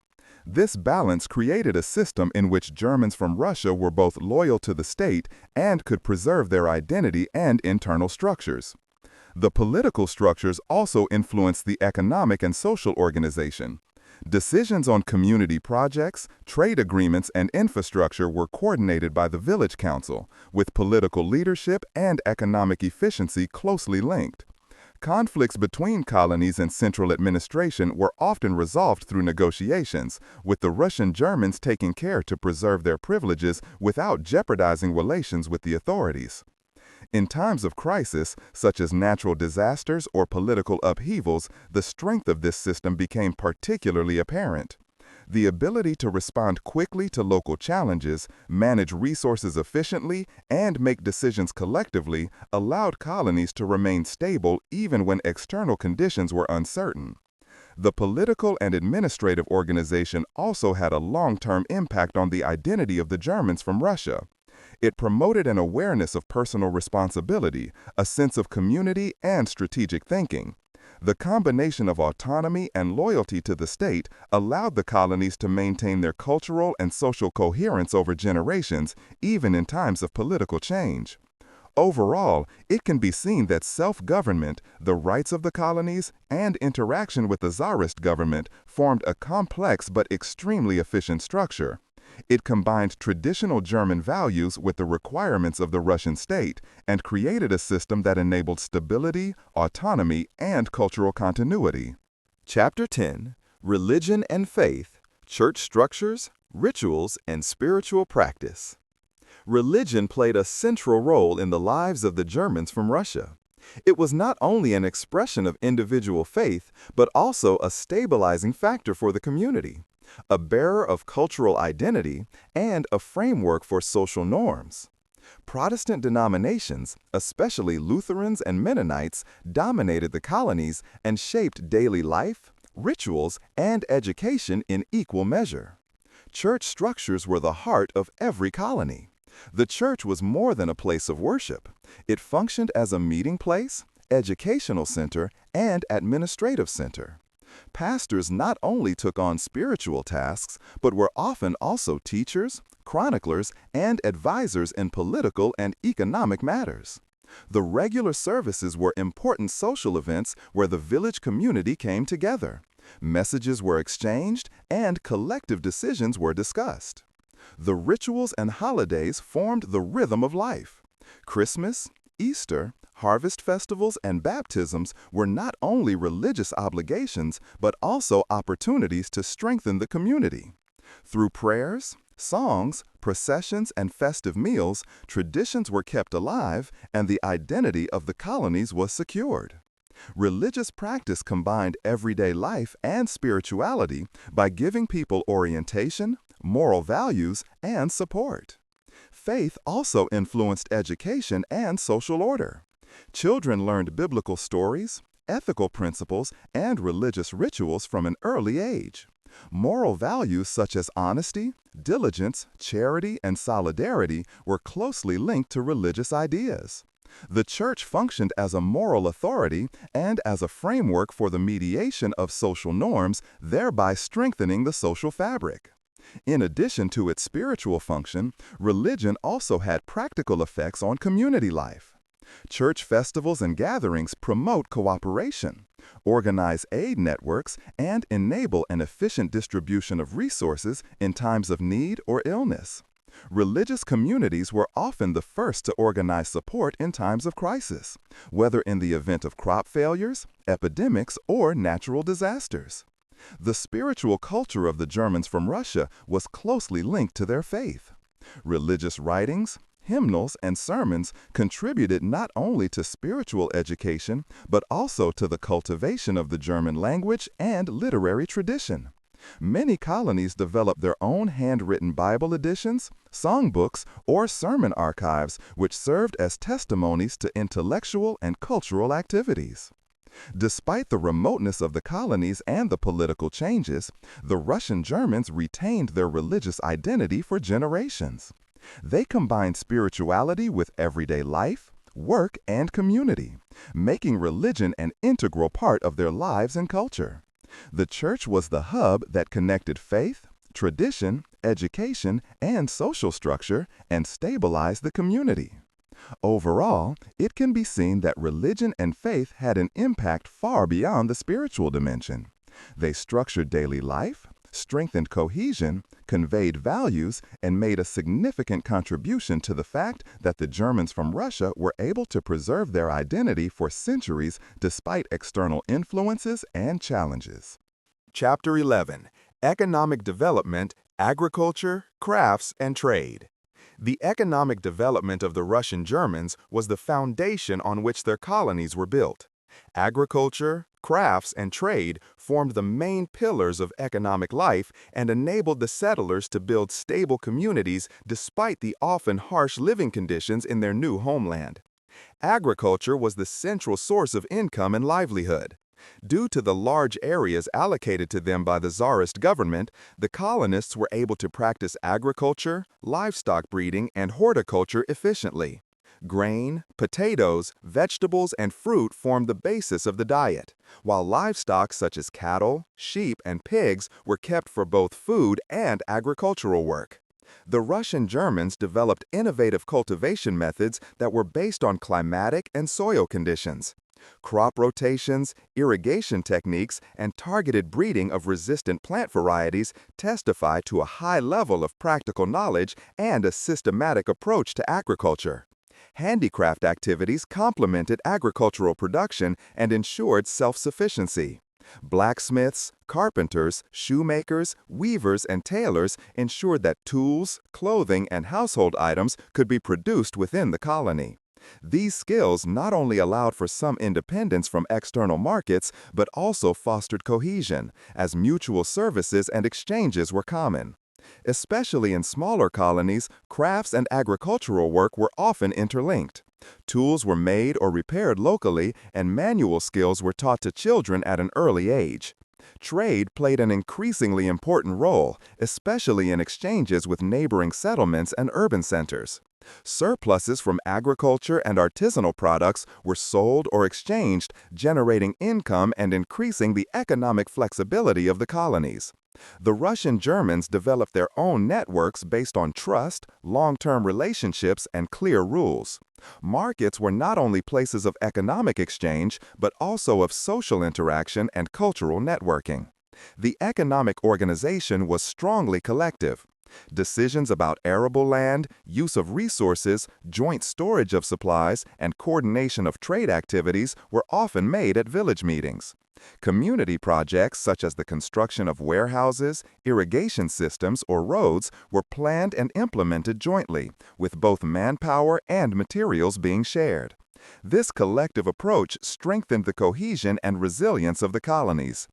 Speaker 1: This balance created a system in which Germans from Russia were both loyal to the state and could preserve their identity and internal structures. The political structures also influenced the economic and social organization. Decisions on community projects, trade agreements, and infrastructure were coordinated by the village council, with political leadership and economic efficiency closely linked. Conflicts between colonies and central administration were often resolved through negotiations, with the Russian Germans taking care to preserve their privileges without jeopardizing relations with the authorities. In times of crisis, such as natural disasters or political upheavals, the strength of this system became particularly apparent. The ability to respond quickly to local challenges, manage resources efficiently, and make decisions collectively allowed colonies to remain stable even when external conditions were uncertain. The political and administrative organization also had a long-term impact on the identity of the Germans from Russia. It promoted an awareness of personal responsibility, a sense of community, and strategic thinking. The combination of autonomy and loyalty to the state allowed the colonies to maintain their cultural and social coherence over generations, even in times of political change. Overall, it can be seen that self-government, the rights of the colonies, and interaction with the Tsarist government formed a complex but extremely efficient structure. It combined traditional German values with the requirements of the Russian state and created a system that enabled stability, autonomy, and cultural continuity.
Speaker 2: Chapter 10: Religion and Faith, Church Structures, Rituals, and Spiritual Practice. Religion played a central role in the lives of the Germans from Russia. It was not only an expression of individual faith, but also a stabilizing factor for the community, a bearer of cultural identity, and a framework for social norms. Protestant denominations, especially Lutherans and Mennonites, dominated the colonies and shaped daily life, rituals, and education in equal measure. Church structures were the heart of every colony. The church was more than a place of worship. It functioned as a meeting place, educational center, and administrative center. Pastors not only took on spiritual tasks, but were often also teachers, chroniclers, and advisors in political and economic matters. The regular services were important social events where the village community came together. Messages were exchanged, and collective decisions were discussed. The rituals and holidays formed the rhythm of life. Christmas, Easter, harvest festivals, and baptisms were not only religious obligations, but also opportunities to strengthen the community. Through prayers, songs, processions, and festive meals, traditions were kept alive, and the identity of the colonies was secured. Religious practice combined everyday life and spirituality by giving people orientation, moral values, and support. Faith also influenced education and social order. Children learned biblical stories, ethical principles, and religious rituals from an early age. Moral values such as honesty, diligence, charity, and solidarity were closely linked to religious ideas. The church functioned as a moral authority and as a framework for the mediation of social norms, thereby strengthening the social fabric. In addition to its spiritual function, religion also had practical effects on community life.
Speaker 1: Church festivals and gatherings promote cooperation, organize aid networks, and enable an efficient distribution of resources in times of need or illness. Religious communities were often the first to organize support in times of crisis, whether in the event of crop failures, epidemics, or natural disasters. The spiritual culture of the Germans from Russia was closely linked to their faith. Religious writings, hymnals, and sermons contributed not only to spiritual education, but also to the cultivation of the German language and literary tradition. Many colonies developed their own handwritten Bible editions, songbooks, or sermon archives, which served as testimonies to intellectual and cultural activities. Despite the remoteness of the colonies and the political changes, the Russian Germans retained their religious identity for generations. They combined spirituality with everyday life, work, and community, making religion an integral part of their lives and culture. The church was the hub that connected faith, tradition, education, and social structure and stabilized the community. Overall, it can be seen that religion and faith had an impact far beyond the spiritual dimension. They structured daily life, strengthened cohesion, conveyed values, and made a significant contribution to the fact that the Germans from Russia were able to preserve their identity for centuries despite external influences and challenges.
Speaker 2: Chapter 11. Economic Development, Agriculture, Crafts, and Trade. The economic development of the Russian Germans was the foundation on which their colonies were built. Agriculture, crafts, and trade formed the main pillars of economic life and enabled the settlers to build stable communities despite the often harsh living conditions in their new homeland. Agriculture was the central source of income and livelihood. Due to the large areas allocated to them by the Tsarist government, the colonists were able to practice agriculture, livestock breeding, and horticulture efficiently. Grain, potatoes, vegetables, and fruit formed the basis of the diet, while livestock such as cattle, sheep, and pigs were kept for both food and agricultural work. The Russian Germans developed innovative cultivation methods that were based on climatic and soil conditions. Crop rotations, irrigation techniques, and targeted breeding of resistant plant varieties testify to a high level of practical knowledge and a systematic approach to agriculture. Handicraft activities complemented agricultural production and ensured self-sufficiency. Blacksmiths, carpenters, shoemakers, weavers, and tailors ensured that tools, clothing, and household items could be produced within the colony. These skills not only allowed for some independence from external markets, but also fostered cohesion, as mutual services and exchanges were common. Especially in smaller colonies, crafts and agricultural work were often interlinked. Tools were made or repaired locally, and manual skills were taught to children at an early age. Trade played an increasingly important role, especially in exchanges with neighboring settlements and urban centers. Surpluses from agriculture and artisanal products were sold or exchanged, generating income and increasing the economic flexibility of the colonies. The Russian Germans developed their own networks based on trust, long-term relationships, and clear rules. Markets were not only places of economic exchange, but also of social interaction and cultural networking. The economic organization was strongly collective. Decisions about arable land, use of resources, joint storage of supplies, and coordination of trade activities were often made at village meetings. Community projects such as the construction of warehouses, irrigation systems, or roads were planned and implemented jointly, with both manpower and materials being shared. This collective approach strengthened the cohesion and resilience of the colonies.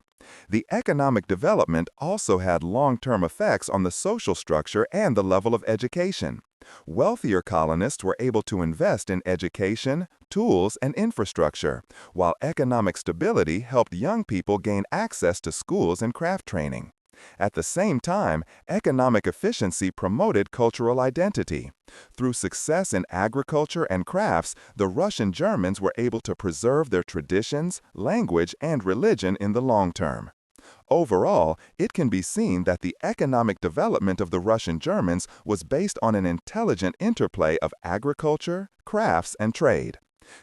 Speaker 2: The economic development also had long-term effects on the social structure and the level of education. Wealthier colonists were able to invest in education, tools, and infrastructure, while economic stability helped young people gain access to schools and craft training. At the same time, economic efficiency promoted cultural identity. Through success in agriculture and crafts, the Russian Germans were able to preserve their traditions, language, and religion in the long term. Overall, it can be seen that the economic development of the Russian Germans was based on an intelligent interplay of agriculture, crafts, and trade.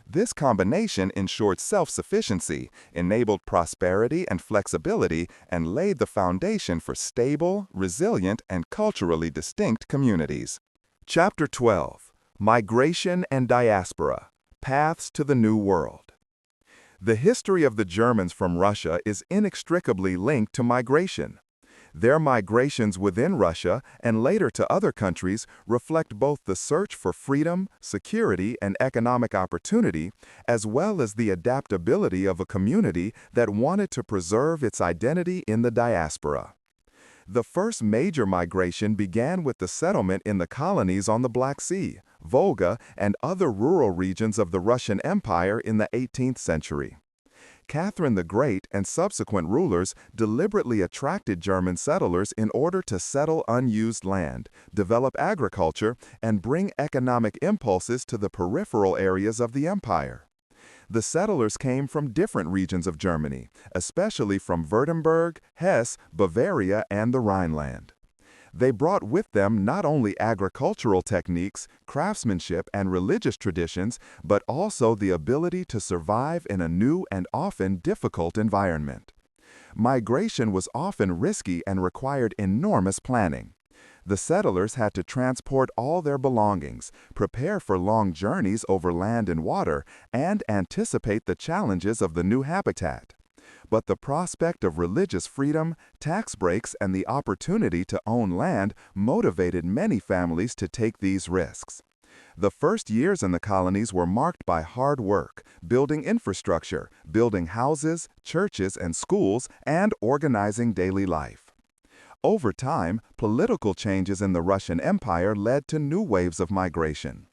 Speaker 1: This combination ensured self-sufficiency, enabled prosperity and flexibility, and laid the foundation for stable, resilient, and culturally distinct communities. Chapter 12: Migration and Diaspora: Paths to the New World. The history of the Germans from Russia is inextricably linked to migration. Their migrations within Russia and later to other countries reflect both the search for freedom, security, and economic opportunity, as well as the adaptability of a community that wanted to preserve its identity in the diaspora. The first major migration began with the settlement in the colonies on the Black Sea, Volga, and other rural regions of the Russian Empire in the 18th century. Catherine the Great and subsequent rulers deliberately attracted German settlers in order to settle unused land, develop agriculture, and bring economic impulses to the peripheral areas of the empire. The settlers came from different regions of Germany, especially from Württemberg, Hesse, Bavaria, and the Rhineland. They brought with them not only agricultural techniques, craftsmanship, and religious traditions, but also the ability to survive in a new and often difficult environment. Migration was often risky and required enormous planning. The settlers had to transport all their belongings, prepare for long journeys over land and water, and anticipate the challenges of the new habitat. But the prospect of religious freedom, tax breaks, and the opportunity to own land motivated many families to take these risks. The first years in the colonies were marked by hard work, building infrastructure, building houses, churches, and schools, and organizing daily life. Over time, political changes in the Russian Empire led to new waves of migration.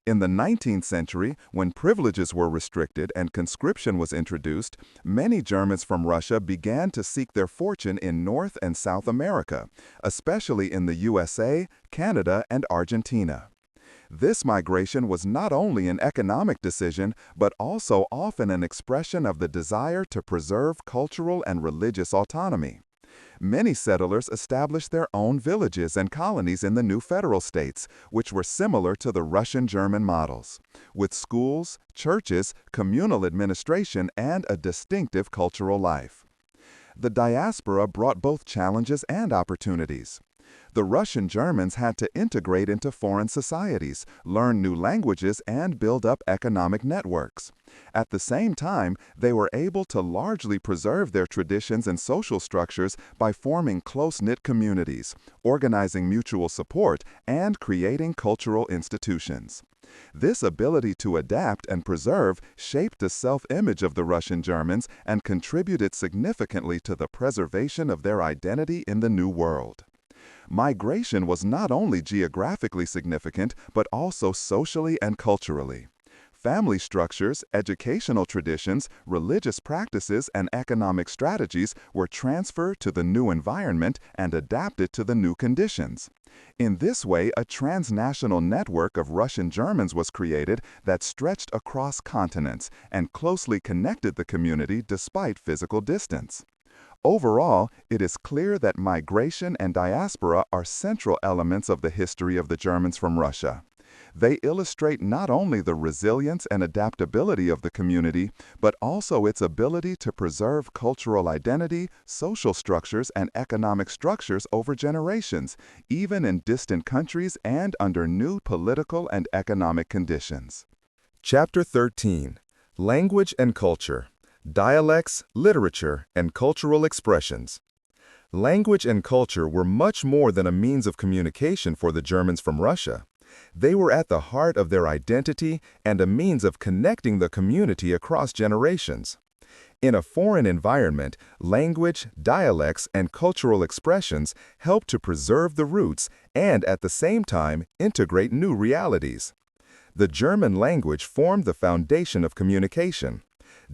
Speaker 1: In the 19th century, when privileges were restricted and conscription was introduced, many Germans from Russia began to seek their fortune in North and South America, especially in the USA, Canada, and Argentina. This migration was not only an economic decision, but also often an expression of the desire to preserve cultural and religious autonomy. Many settlers established their own villages and colonies in the new federal states, which were similar to the Russian-German models, with schools, churches, communal administration, and a distinctive cultural life. The diaspora brought both challenges and opportunities. The Russian Germans had to integrate into foreign societies, learn new languages, and build up economic networks. At the same time, they were able to largely preserve their traditions and social structures by forming close-knit communities, organizing mutual support, and creating cultural institutions. This ability to adapt and preserve shaped the self-image of the Russian Germans and contributed significantly to the preservation of their identity in the New World. Migration was not only geographically significant, but also socially and culturally. Family structures, educational traditions, religious practices, and economic strategies were transferred to the new environment and adapted to the new conditions. In this way, a transnational network of Russian Germans was created that stretched across continents and closely connected the community despite physical distance. Overall, it is clear that migration and diaspora are central elements of the history of the Germans from Russia. They illustrate not only the resilience and adaptability of the community, but also its ability to preserve cultural identity, social structures, and economic structures over generations, even in distant countries and under new political and economic conditions.
Speaker 2: Chapter 13: Language and Culture: Dialects, Literature, and Cultural Expressions. Language and culture were much more than a means of communication for the Germans from Russia. They were at the heart of their identity and a means of connecting the community across generations. In a foreign environment, language, dialects, and cultural expressions help to preserve the roots and, at the same time, integrate new realities. The German language formed the foundation of communication.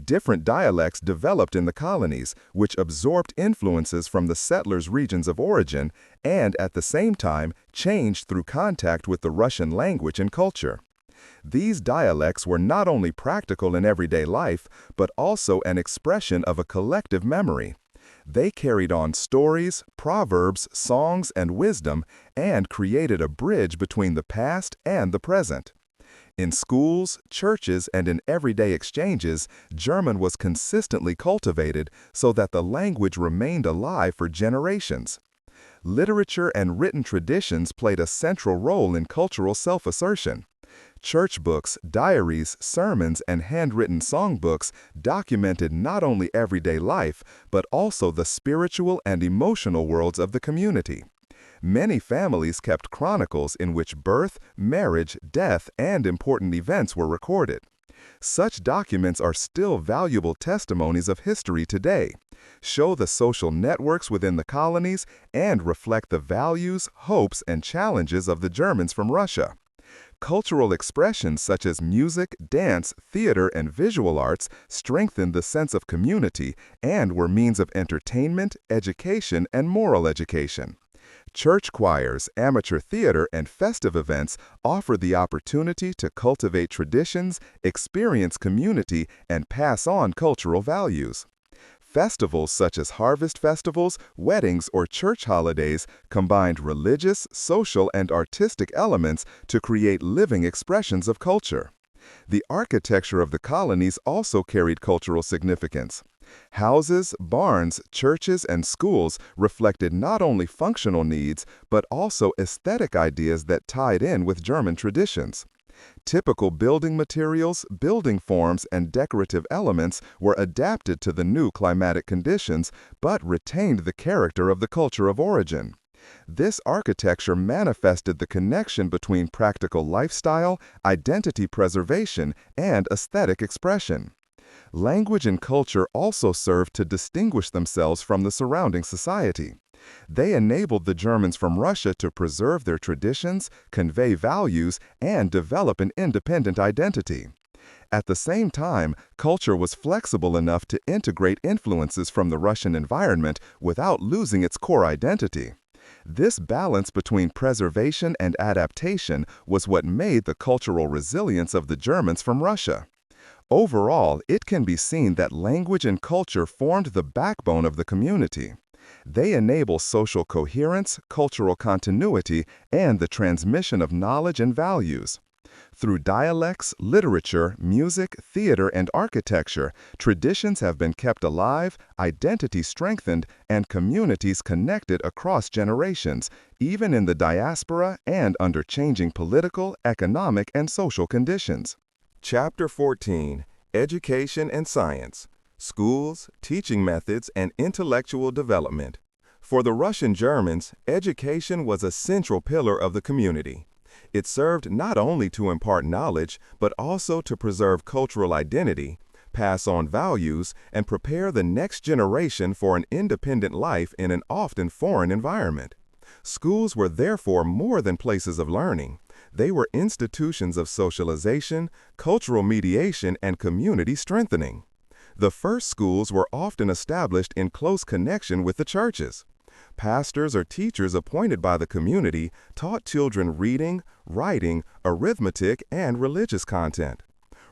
Speaker 2: Different dialects developed in the colonies, which absorbed influences from the settlers' regions of origin and, at the same time, changed through contact with the Russian language and culture. These dialects were not only practical in everyday life, but also an expression of a collective memory. They carried on stories, proverbs, songs, and wisdom, and created a bridge between the past and the present.
Speaker 1: In schools, churches, and in everyday exchanges, German was consistently cultivated so that the language remained alive for generations. Literature and written traditions played a central role in cultural self-assertion. Church books, diaries, sermons, and handwritten songbooks documented not only everyday life, but also the spiritual and emotional worlds of the community. Many families kept chronicles in which birth, marriage, death, and important events were recorded. Such documents are still valuable testimonies of history today, show the social networks within the colonies, and reflect the values, hopes, and challenges of the Germans from Russia. Cultural expressions such as music, dance, theater, and visual arts strengthened the sense of community and were means of entertainment, education, and moral education. Church choirs, amateur theater, and festive events offer the opportunity to cultivate traditions, experience community, and pass on cultural values. Festivals such as harvest festivals, weddings, or church holidays combined religious, social, and artistic elements to create living expressions of culture. The architecture of the colonies also carried cultural significance. Houses, barns, churches, and schools reflected not only functional needs, but also aesthetic ideas that tied in with German traditions. Typical building materials, building forms, and decorative elements were adapted to the new climatic conditions, but retained the character of the culture of origin. This architecture manifested the connection between practical lifestyle, identity preservation, and aesthetic expression. Language and culture also served to distinguish themselves from the surrounding society. They enabled the Germans from Russia to preserve their traditions, convey values, and develop an independent identity. At the same time, culture was flexible enough to integrate influences from the Russian environment without losing its core identity. This balance between preservation and adaptation was what made the cultural resilience of the Germans from Russia. Overall, it can be seen that language and culture formed the backbone of the community. They enable social coherence, cultural continuity, and the transmission of knowledge and values. Through dialects, literature, music, theater, and architecture, traditions have been kept alive, identity strengthened, and communities connected across generations, even in the diaspora and under changing political, economic, and social conditions. Chapter 14: Education and Science. Schools, Teaching Methods, and Intellectual Development. For the Russian Germans, education was a central pillar of the community. It served not only to impart knowledge, but also to preserve cultural identity, pass on values, and prepare the next generation for an independent life in an often foreign environment. Schools were therefore more than places of learning. They were institutions of socialization, cultural mediation, and community strengthening. The first schools were often established in close connection with the churches. Pastors or teachers appointed by the community taught children reading, writing, arithmetic, and religious content.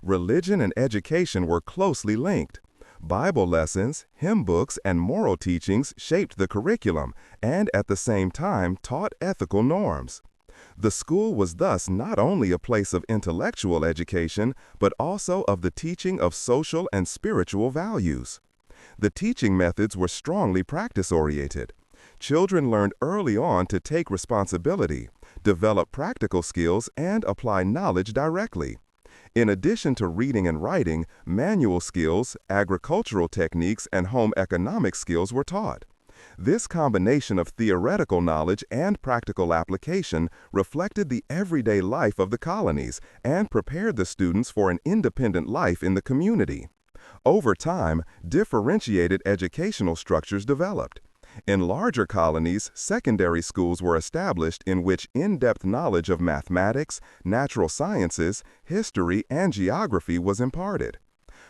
Speaker 1: Religion and education were closely linked. Bible lessons, hymn books, and moral teachings shaped the curriculum and at the same time taught ethical norms. The school was thus not only a place of intellectual education, but also of the teaching of social and spiritual values. The teaching methods were strongly practice-oriented. Children learned early on to take responsibility, develop practical skills, and apply knowledge directly. In addition to reading and writing, manual skills, agricultural techniques, and home economic skills were taught. This combination of theoretical knowledge and practical application reflected the everyday life of the colonies and prepared the students for an independent life in the community. Over time, differentiated educational structures developed. In larger colonies, secondary schools were established in which in-depth knowledge of mathematics, natural sciences, history, and geography was imparted.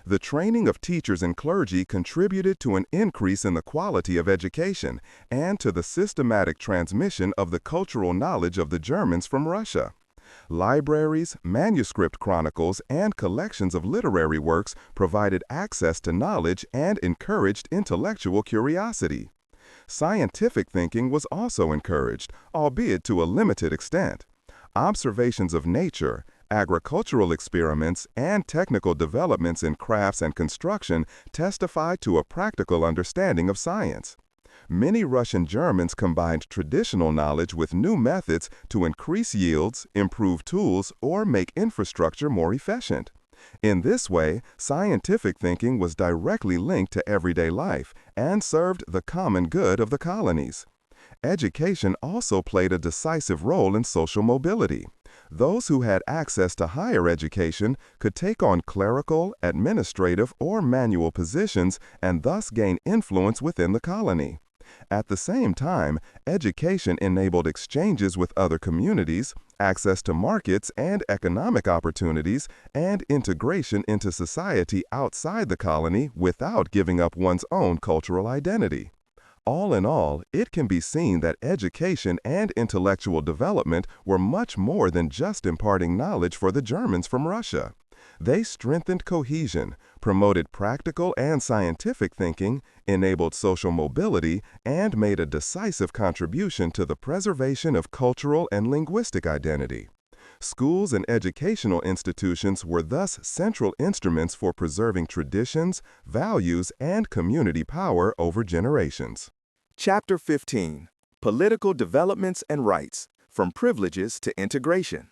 Speaker 1: The training of teachers and clergy contributed to an increase in the quality of education and to the systematic transmission of the cultural knowledge of the Germans from Russia. Libraries, manuscript chronicles, and collections of literary works provided access to knowledge and encouraged intellectual curiosity. Scientific thinking was also encouraged, albeit to a limited extent. Observations of nature, Agricultural experiments and technical developments in crafts and construction testify to a practical understanding of science. Many Russian Germans combined traditional knowledge with new methods to increase yields, improve tools, or make infrastructure more efficient. In this way, scientific thinking was directly linked to everyday life and served the common good of the colonies. Education also played a decisive role in social mobility. Those who had access to higher education could take on clerical, administrative, or manual positions and thus gain influence within the colony. At the same time, education enabled exchanges with other communities, access to markets and economic opportunities, and integration into society outside the colony without giving up one's own cultural identity. All in all, it can be seen that education and intellectual development were much more than just imparting knowledge for the Germans from Russia. They strengthened cohesion, promoted practical and scientific thinking, enabled social mobility, and made a decisive contribution to the preservation of cultural and linguistic identity. Schools and educational institutions were thus central instruments for preserving traditions, values, and community power over generations.
Speaker 2: Chapter 15. Political Developments and Rights, From Privileges to Integration.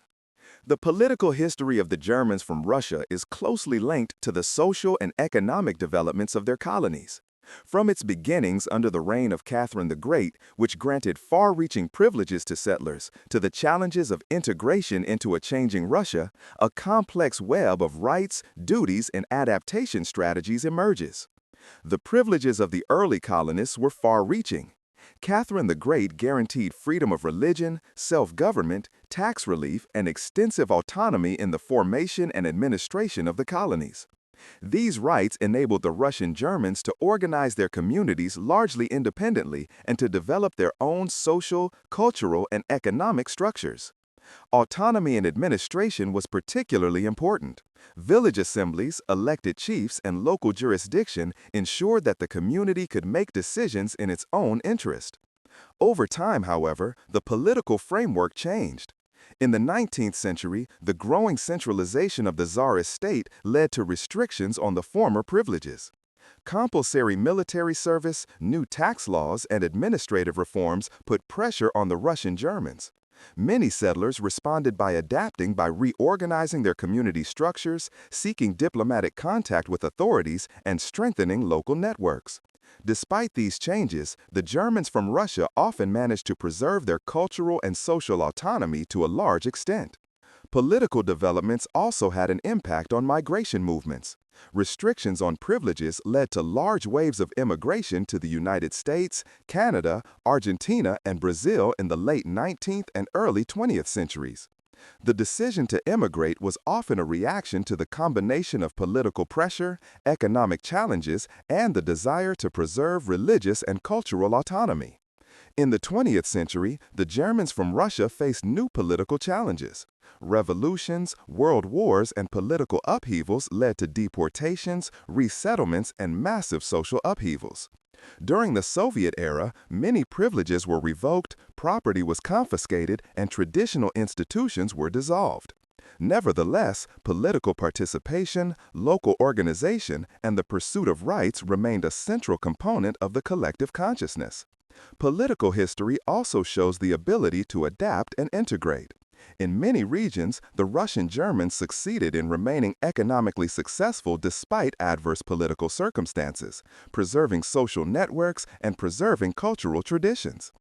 Speaker 2: The political history of the Germans from Russia is closely linked to the social and economic developments of their colonies. From its beginnings under the reign of Catherine the Great, which granted far-reaching privileges to settlers, to the challenges of integration into a changing Russia, a complex web of rights, duties, and adaptation strategies emerges. The privileges of the early colonists were far-reaching. Catherine the Great guaranteed freedom of religion, self-government, tax relief, and extensive autonomy in the formation and administration of the colonies. These rights enabled the Russian Germans to organize their communities largely independently and to develop their own social, cultural, and economic structures. Autonomy in administration was particularly important. Village assemblies, elected chiefs, and local jurisdiction ensured that the community could make decisions in its own interest. Over time, however, the political framework changed. In the 19th century, the growing centralization of the Tsarist state led to restrictions on the former privileges. Compulsory military service, new tax laws, and administrative reforms put pressure on the Russian Germans. Many settlers responded by adapting by reorganizing their community structures, seeking diplomatic contact with authorities, and strengthening local networks. Despite these changes, the Germans from Russia often managed to preserve their cultural and social autonomy to a large extent. Political developments also had an impact on migration movements. Restrictions on privileges led to large waves of immigration to the United States, Canada, Argentina, and Brazil in the late 19th and early 20th centuries. The decision to immigrate was often a reaction to the combination of political pressure, economic challenges, and the desire to preserve religious and cultural autonomy. In the 20th century, the Germans from Russia faced new political challenges. Revolutions, world wars, and political upheavals led to deportations, resettlements, and massive social upheavals. During the Soviet era, many privileges were revoked, property was confiscated, and traditional institutions were dissolved. Nevertheless, political participation, local organization, and the pursuit of rights remained a central component of the collective consciousness. Political history also shows the ability to adapt and integrate. In many regions, the Russian Germans succeeded in remaining economically successful despite adverse political circumstances, preserving social networks and preserving cultural traditions.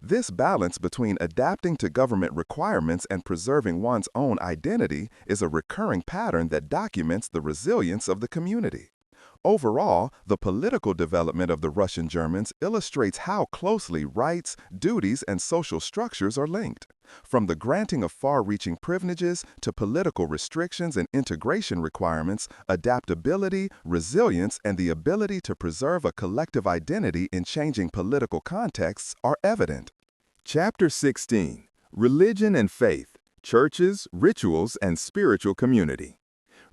Speaker 2: This balance between adapting to government requirements and preserving one's own identity is a recurring pattern that documents the resilience of the community. Overall, the political development of the Russian Germans illustrates how closely rights, duties, and social structures are linked. From the granting of far-reaching privileges to political restrictions and integration requirements, adaptability, resilience, and the ability to preserve a collective identity in changing political contexts are evident. Chapter 16. Religion and Faith, Churches, Rituals, and Spiritual Community.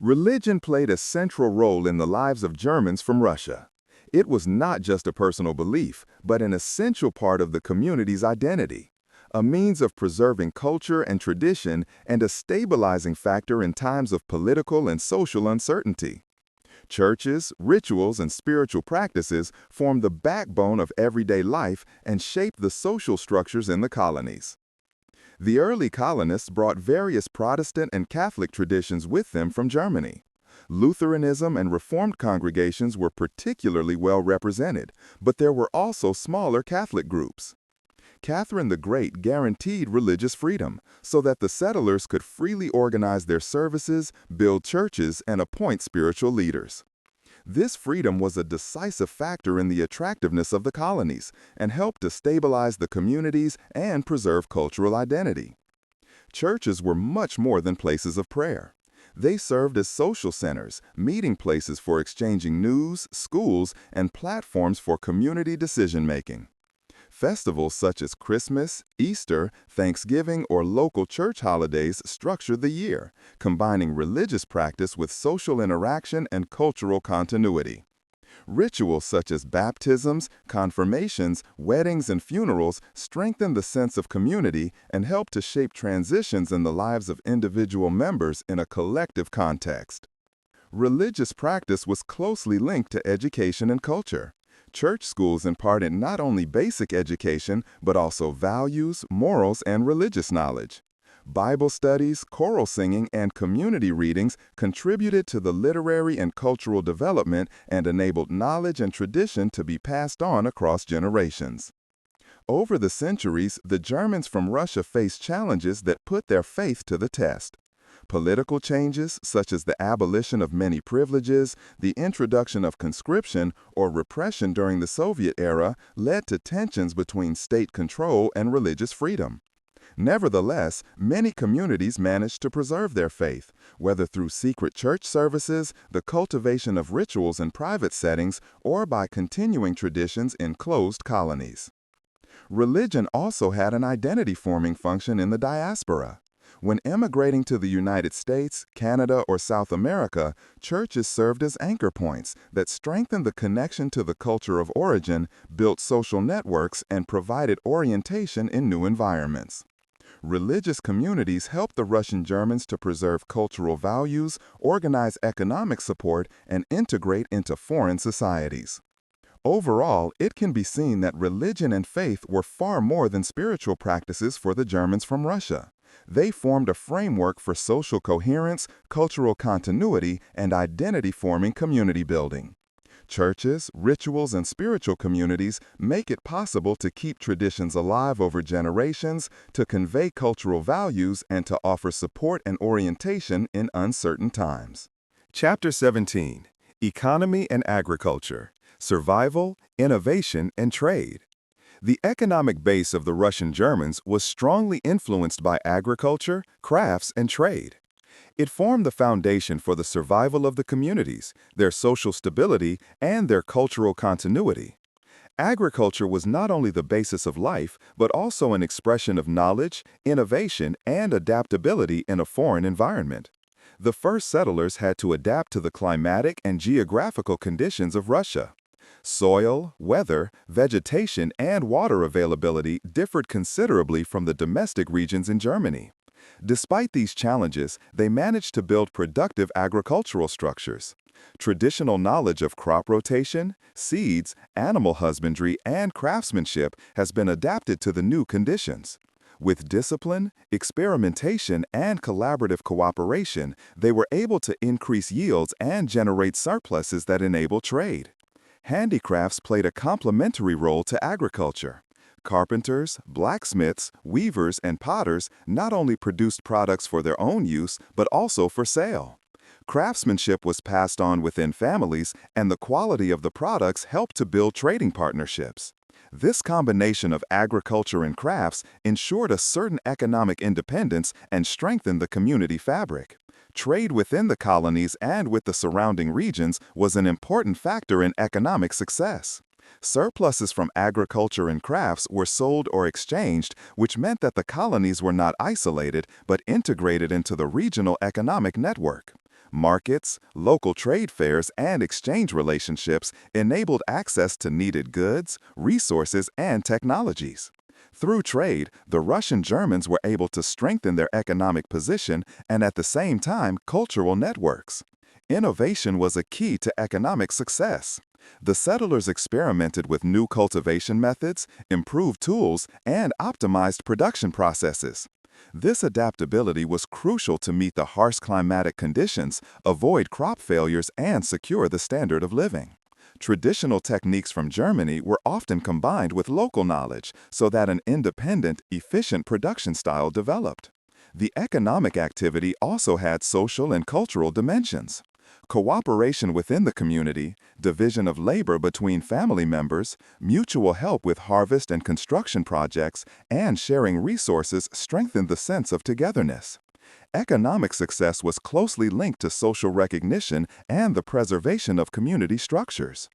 Speaker 2: Religion played a central role in the lives of Germans from Russia. It was not just a personal belief, but an essential part of the community's identity.
Speaker 1: a means of preserving culture and tradition and a stabilizing factor in times of political and social uncertainty. Churches, rituals, and spiritual practices form the backbone of everyday life and shape the social structures in the colonies. The early colonists brought various Protestant and Catholic traditions with them from Germany. Lutheranism and Reformed congregations were particularly well represented, but there were also smaller Catholic groups. Catherine the Great guaranteed religious freedom so that the settlers could freely organize their services, build churches, and appoint spiritual leaders. This freedom was a decisive factor in the attractiveness of the colonies and helped to stabilize the communities and preserve cultural identity. Churches were much more than places of prayer. They served as social centers, meeting places for exchanging news, schools, and platforms for community decision-making. Festivals such as Christmas, Easter, Thanksgiving, or local church holidays structure the year, combining religious practice with social interaction and cultural continuity. Rituals such as baptisms, confirmations, weddings, and funerals strengthen the sense of community and help to shape transitions in the lives of individual members in a collective context. Religious practice was closely linked to education and culture. Church schools imparted not only basic education, but also values, morals, and religious knowledge. Bible studies, choral singing, and community readings contributed to the literary and cultural development and enabled knowledge and tradition to be passed on across generations. Over the centuries, the Germans from Russia faced challenges that put their faith to the test. Political changes, such as the abolition of many privileges, the introduction of conscription, or repression during the Soviet era, led to tensions between state control and religious freedom. Nevertheless, many communities managed to preserve their faith, whether through secret church services, the cultivation of rituals in private settings, or by continuing traditions in closed colonies. Religion also had an identity-forming function in the diaspora. When emigrating to the United States, Canada, or South America, churches served as anchor points that strengthened the connection to the culture of origin, built social networks, and provided orientation in new environments. Religious communities helped the Russian Germans to preserve cultural values, organize economic support, and integrate into foreign societies. Overall, it can be seen that religion and faith were far more than spiritual practices for the Germans from Russia. They formed a framework for social coherence, cultural continuity, and identity-forming community building. Churches, rituals, and spiritual communities make it possible to keep traditions alive over generations, to convey cultural values, and to offer support and orientation in uncertain times. Chapter 17: Economy and Agriculture: Survival, Innovation, and Trade. The economic base of the Russian Germans was strongly influenced by agriculture, crafts, and trade. It formed the foundation for the survival of the communities, their social stability, and their cultural continuity. Agriculture was not only the basis of life, but also an expression of knowledge, innovation, and adaptability in a foreign environment. The first settlers had to adapt to the climatic and geographical conditions of Russia. Soil, weather, vegetation, and water availability differed considerably from the domestic regions in Germany. Despite these challenges, they managed to build productive agricultural structures. Traditional knowledge of crop rotation, seeds, animal husbandry, and craftsmanship has been adapted to the new conditions. With discipline, experimentation, and collaborative cooperation, they were able to increase yields and generate surpluses that enable trade. Handicrafts played a complementary role to agriculture. Carpenters, blacksmiths, weavers, and potters not only produced products for their own use, but also for sale. Craftsmanship was passed on within families, and the quality of the products helped to build trading partnerships. This combination of agriculture and crafts ensured a certain economic independence and strengthened the community fabric. Trade within the colonies and with the surrounding regions was an important factor in economic success. Surpluses from agriculture and crafts were sold or exchanged, which meant that the colonies were not isolated but integrated into the regional economic network. Markets, local trade fairs, and exchange relationships enabled access to needed goods, resources, and technologies. Through trade, the Russian Germans were able to strengthen their economic position and at the same time cultural networks. Innovation was a key to economic success. The settlers experimented with new cultivation methods, improved tools, and optimized production processes. This adaptability was crucial to meet the harsh climatic conditions, avoid crop failures, and secure the standard of living. Traditional techniques from Germany were often combined with local knowledge so that an independent, efficient production style developed. The economic activity also had social and cultural dimensions. Cooperation within the community, division of labor between family members, mutual help with harvest and construction projects, and sharing resources strengthened the sense of togetherness. Economic success was closely linked to social recognition and the preservation of community structures.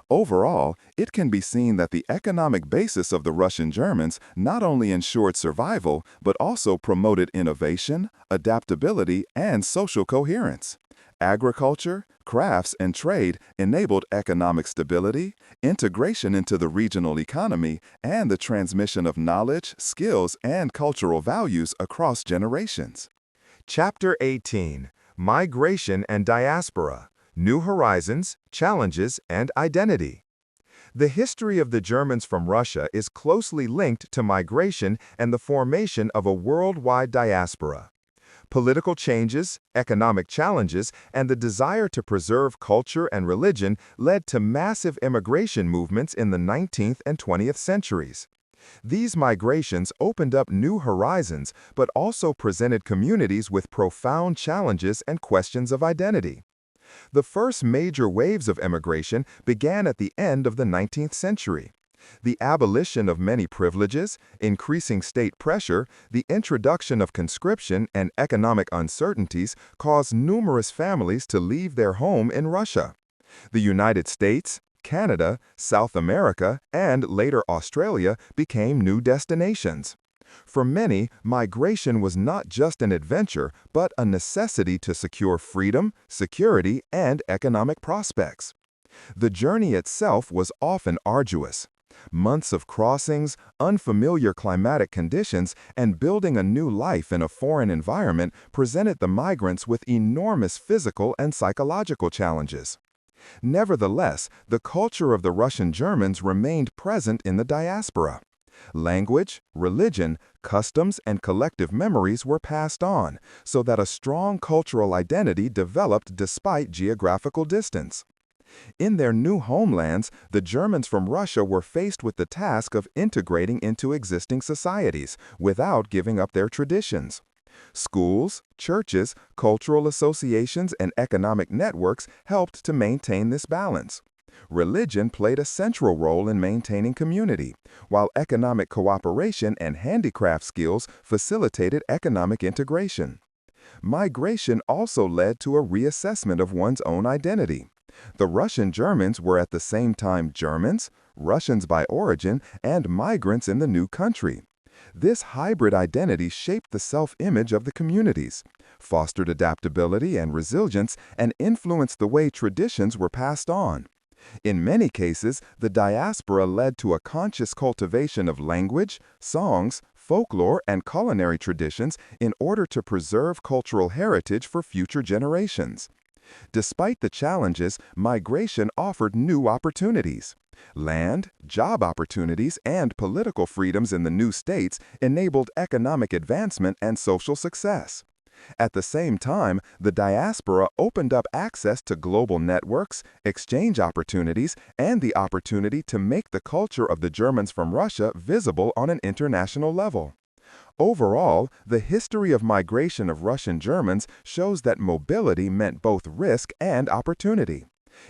Speaker 1: Overall, it can be seen that the economic basis of the Russian Germans not only ensured survival, but also promoted innovation, adaptability, and social coherence. Agriculture, crafts, and trade enabled economic stability, integration into the regional economy, and the transmission of knowledge, skills, and cultural values across generations.
Speaker 3: Chapter 18: Migration and Diaspora: New Horizons, Challenges, and Identity. The history of the Germans from Russia is closely linked to migration and the formation of a worldwide diaspora. Political changes, economic challenges, and the desire to preserve culture and religion led to massive immigration movements in the 19th and 20th centuries. These migrations opened up new horizons, but also presented communities with profound challenges and questions of identity. The first major waves of immigration began at the end of the 19th century. The abolition of many privileges, increasing state pressure, the introduction of conscription, and economic uncertainties caused numerous families to leave their home in Russia. The United States, Canada, South America, and later Australia became new destinations. For many, migration was not just an adventure, but a necessity to secure freedom, security, and economic prospects. The journey itself was often arduous. Months of crossings, unfamiliar climatic conditions, and building a new life in a foreign environment presented the migrants with enormous physical and psychological challenges. Nevertheless, the culture of the Russian Germans remained present in the diaspora. Language, religion, customs, and collective memories were passed on, so that a strong cultural identity developed despite geographical distance. In their new homelands, the Germans from Russia were faced with the task of integrating into existing societies without giving up their traditions. Schools, churches, cultural associations, and economic networks helped to maintain this balance. Religion played a central role in maintaining community, while economic cooperation and handicraft skills facilitated economic integration. Migration also led to a reassessment of one's own identity. The Russian Germans were at the same time Germans, Russians by origin, and migrants in the new country. This hybrid identity shaped the self-image of the communities, fostered adaptability and resilience, and influenced the way traditions were passed on. In many cases, the diaspora led to a conscious cultivation of language, songs, folklore, and culinary traditions in order to preserve cultural heritage for future generations. Despite the challenges, migration offered new opportunities. Land, job opportunities, and political freedoms in the new states enabled economic advancement and social success. At the same time, the diaspora opened up access to global networks, exchange opportunities, and the opportunity to make the culture of the Germans from Russia visible on an international level. Overall, the history of migration of Russian Germans shows that mobility meant both risk and opportunity.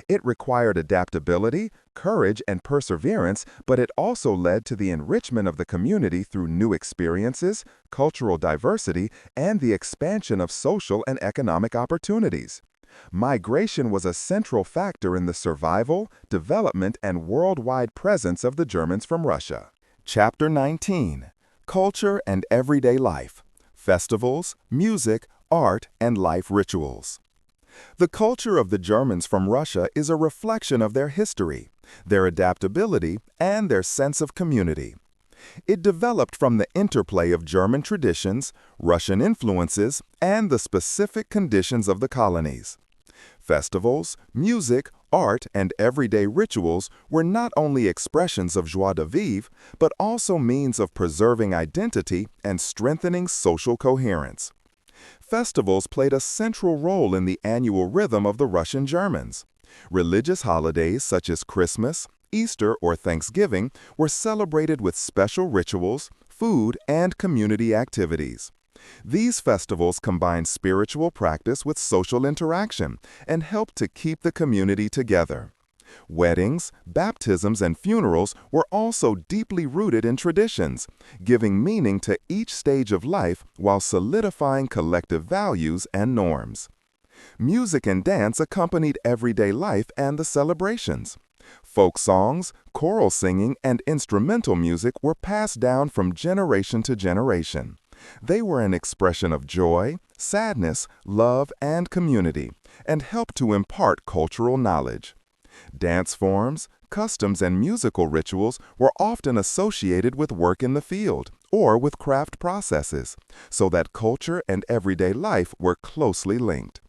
Speaker 3: It required adaptability, courage, and perseverance, but it also led to the enrichment of the community through new experiences, cultural diversity, and the expansion of social and economic opportunities. Migration was a central factor in the survival, development, and worldwide presence of the Germans from Russia. Chapter 19: Culture and Everyday Life: Festivals, Music, Art, and Life Rituals. The culture of the Germans from Russia is a reflection of their history, their adaptability, and their sense of community.
Speaker 1: It developed from the interplay of German traditions, Russian influences, and the specific conditions of the colonies. Festivals, music, art, and everyday rituals were not only expressions of joie de vivre, but also means of preserving identity and strengthening social coherence. Festivals played a central role in the annual rhythm of the Russian Germans. Religious holidays such as Christmas, Easter, or Thanksgiving were celebrated with special rituals, food, and community activities. These festivals combined spiritual practice with social interaction and helped to keep the community together. Weddings, baptisms, and funerals were also deeply rooted in traditions, giving meaning to each stage of life while solidifying collective values and norms. Music and dance accompanied everyday life and the celebrations. Folk songs, choral singing, and instrumental music were passed down from generation to generation. They were an expression of joy, sadness, love, and community, and helped to impart cultural knowledge. Dance forms, customs, and musical rituals were often associated with work in the field or with craft processes, so that culture and everyday life were closely linked.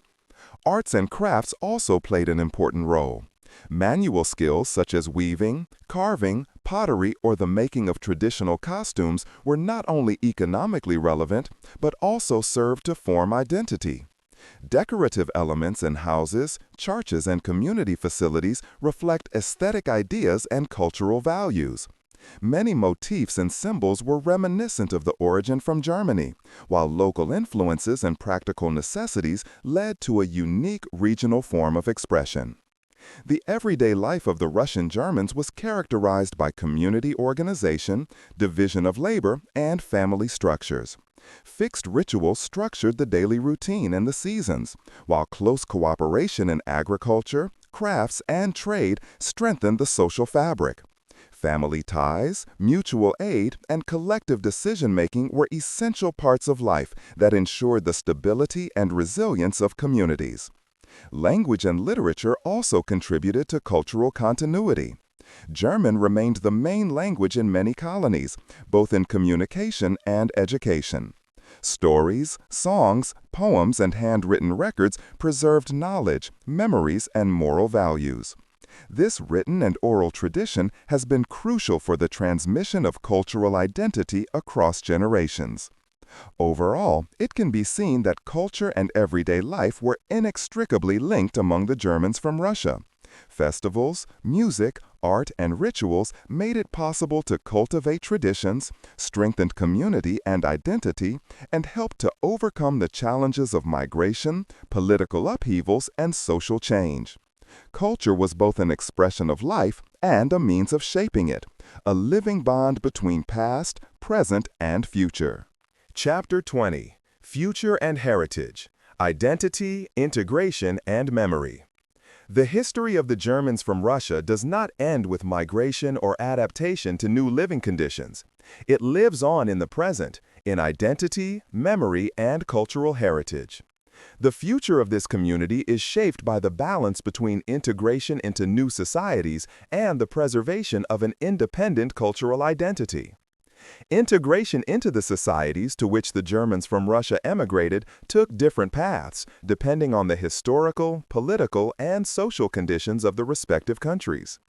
Speaker 1: Arts and crafts also played an important role. Manual skills such as weaving, carving, pottery, or the making of traditional costumes were not only economically relevant, but also served to form identity. Decorative elements in houses, churches, and community facilities reflect aesthetic ideas and cultural values. Many motifs and symbols were reminiscent of the origin from Germany, while local influences and practical necessities led to a unique regional form of expression. The everyday life of the Russian Germans was characterized by community organization, division of labor, and family structures. Fixed rituals structured the daily routine and the seasons, while close cooperation in agriculture, crafts, and trade strengthened the social fabric. Family ties, mutual aid, and collective decision-making were essential parts of life that ensured the stability and resilience of communities. Language and literature also contributed to cultural continuity. German remained the main language in many colonies, both in communication and education. Stories, songs, poems, and handwritten records preserved knowledge, memories, and moral values. This written and oral tradition has been crucial for the transmission of cultural identity across generations. Overall, it can be seen that culture and everyday life were inextricably linked among the Germans from Russia. Festivals, music, art, and rituals made it possible to cultivate traditions, strengthened community and identity, and helped to overcome the challenges of migration, political upheavals, and social change. Culture was both an expression of life and a means of shaping it, a living bond between past, present, and future. Chapter 20: Future and Heritage: Identity, Integration, and Memory. The history of the Germans from Russia does not end with migration or adaptation to new living conditions. It lives on in the present, in identity, memory, and cultural heritage. The future of this community is shaped by the balance between integration into new societies and the preservation of an independent cultural identity. Integration into the societies to which the Germans from Russia emigrated took different paths, depending on the historical, political, and social conditions of the respective countries.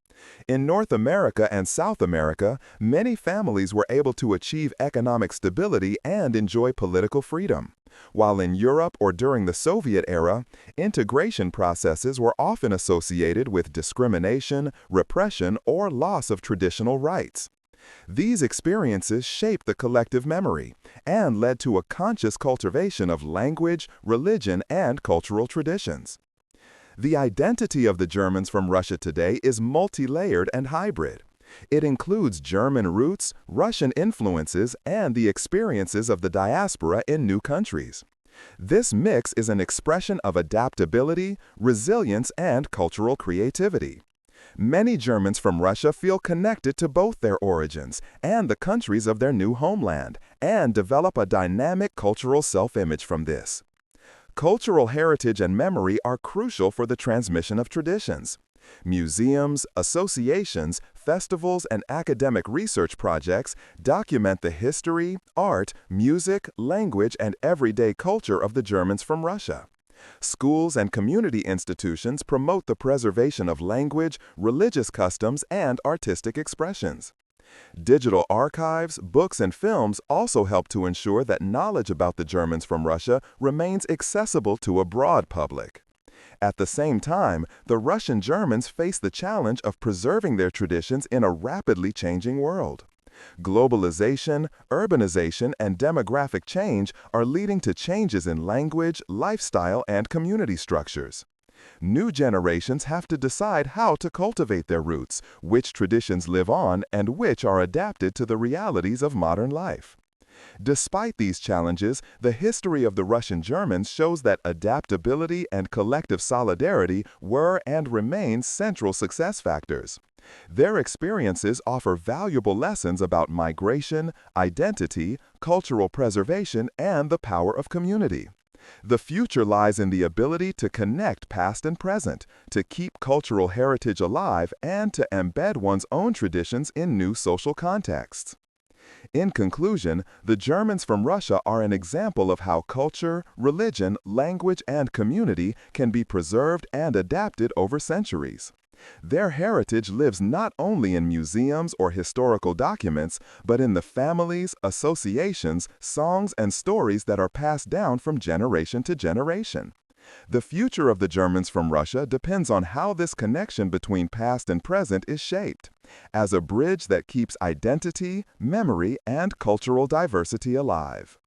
Speaker 1: In North America and South America, many families were able to achieve economic stability and enjoy political freedom. While in Europe or during the Soviet era, integration processes were often associated with discrimination, repression, or loss of traditional rights. These experiences shaped the collective memory and led to a conscious cultivation of language, religion, and cultural traditions. The identity of the Germans from Russia today is multi-layered and hybrid. It includes German roots, Russian influences, and the experiences of the diaspora in new countries. This mix is an expression of adaptability, resilience, and cultural creativity. Many Germans from Russia feel connected to both their origins and the countries of their new homeland, and develop a dynamic cultural self-image from this. Cultural heritage and memory are crucial for the transmission of traditions. Museums, associations, festivals, and academic research projects document the history, art, music, language, and everyday culture of the Germans from Russia. Schools and community institutions promote the preservation of language, religious customs, and artistic expressions. Digital archives, books, and films also help to ensure that knowledge about the Germans from Russia remains accessible to a broad public. At the same time, the Russian Germans face the challenge of preserving their traditions in a rapidly changing world. Globalization, urbanization, and demographic change are leading to changes in language, lifestyle, and community structures. New generations have to decide how to cultivate their roots, which traditions live on, and which are adapted to the realities of modern life. Despite these challenges, the history of the Russian Germans shows that adaptability and collective solidarity were and remain central success factors. Their experiences offer valuable lessons about migration, identity, cultural preservation, and the power of community. The future lies in the ability to connect past and present, to keep cultural heritage alive, and to embed one's own traditions in new social contexts. In conclusion, the Germans from Russia are an example of how culture, religion, language, and community can be preserved and adapted over centuries. Their heritage lives not only in museums or historical documents, but in the families, associations, songs, and stories that are passed down from generation to generation. The future of the Germans from Russia depends on how this connection between past and present is shaped, as a bridge that keeps identity, memory, and cultural diversity alive.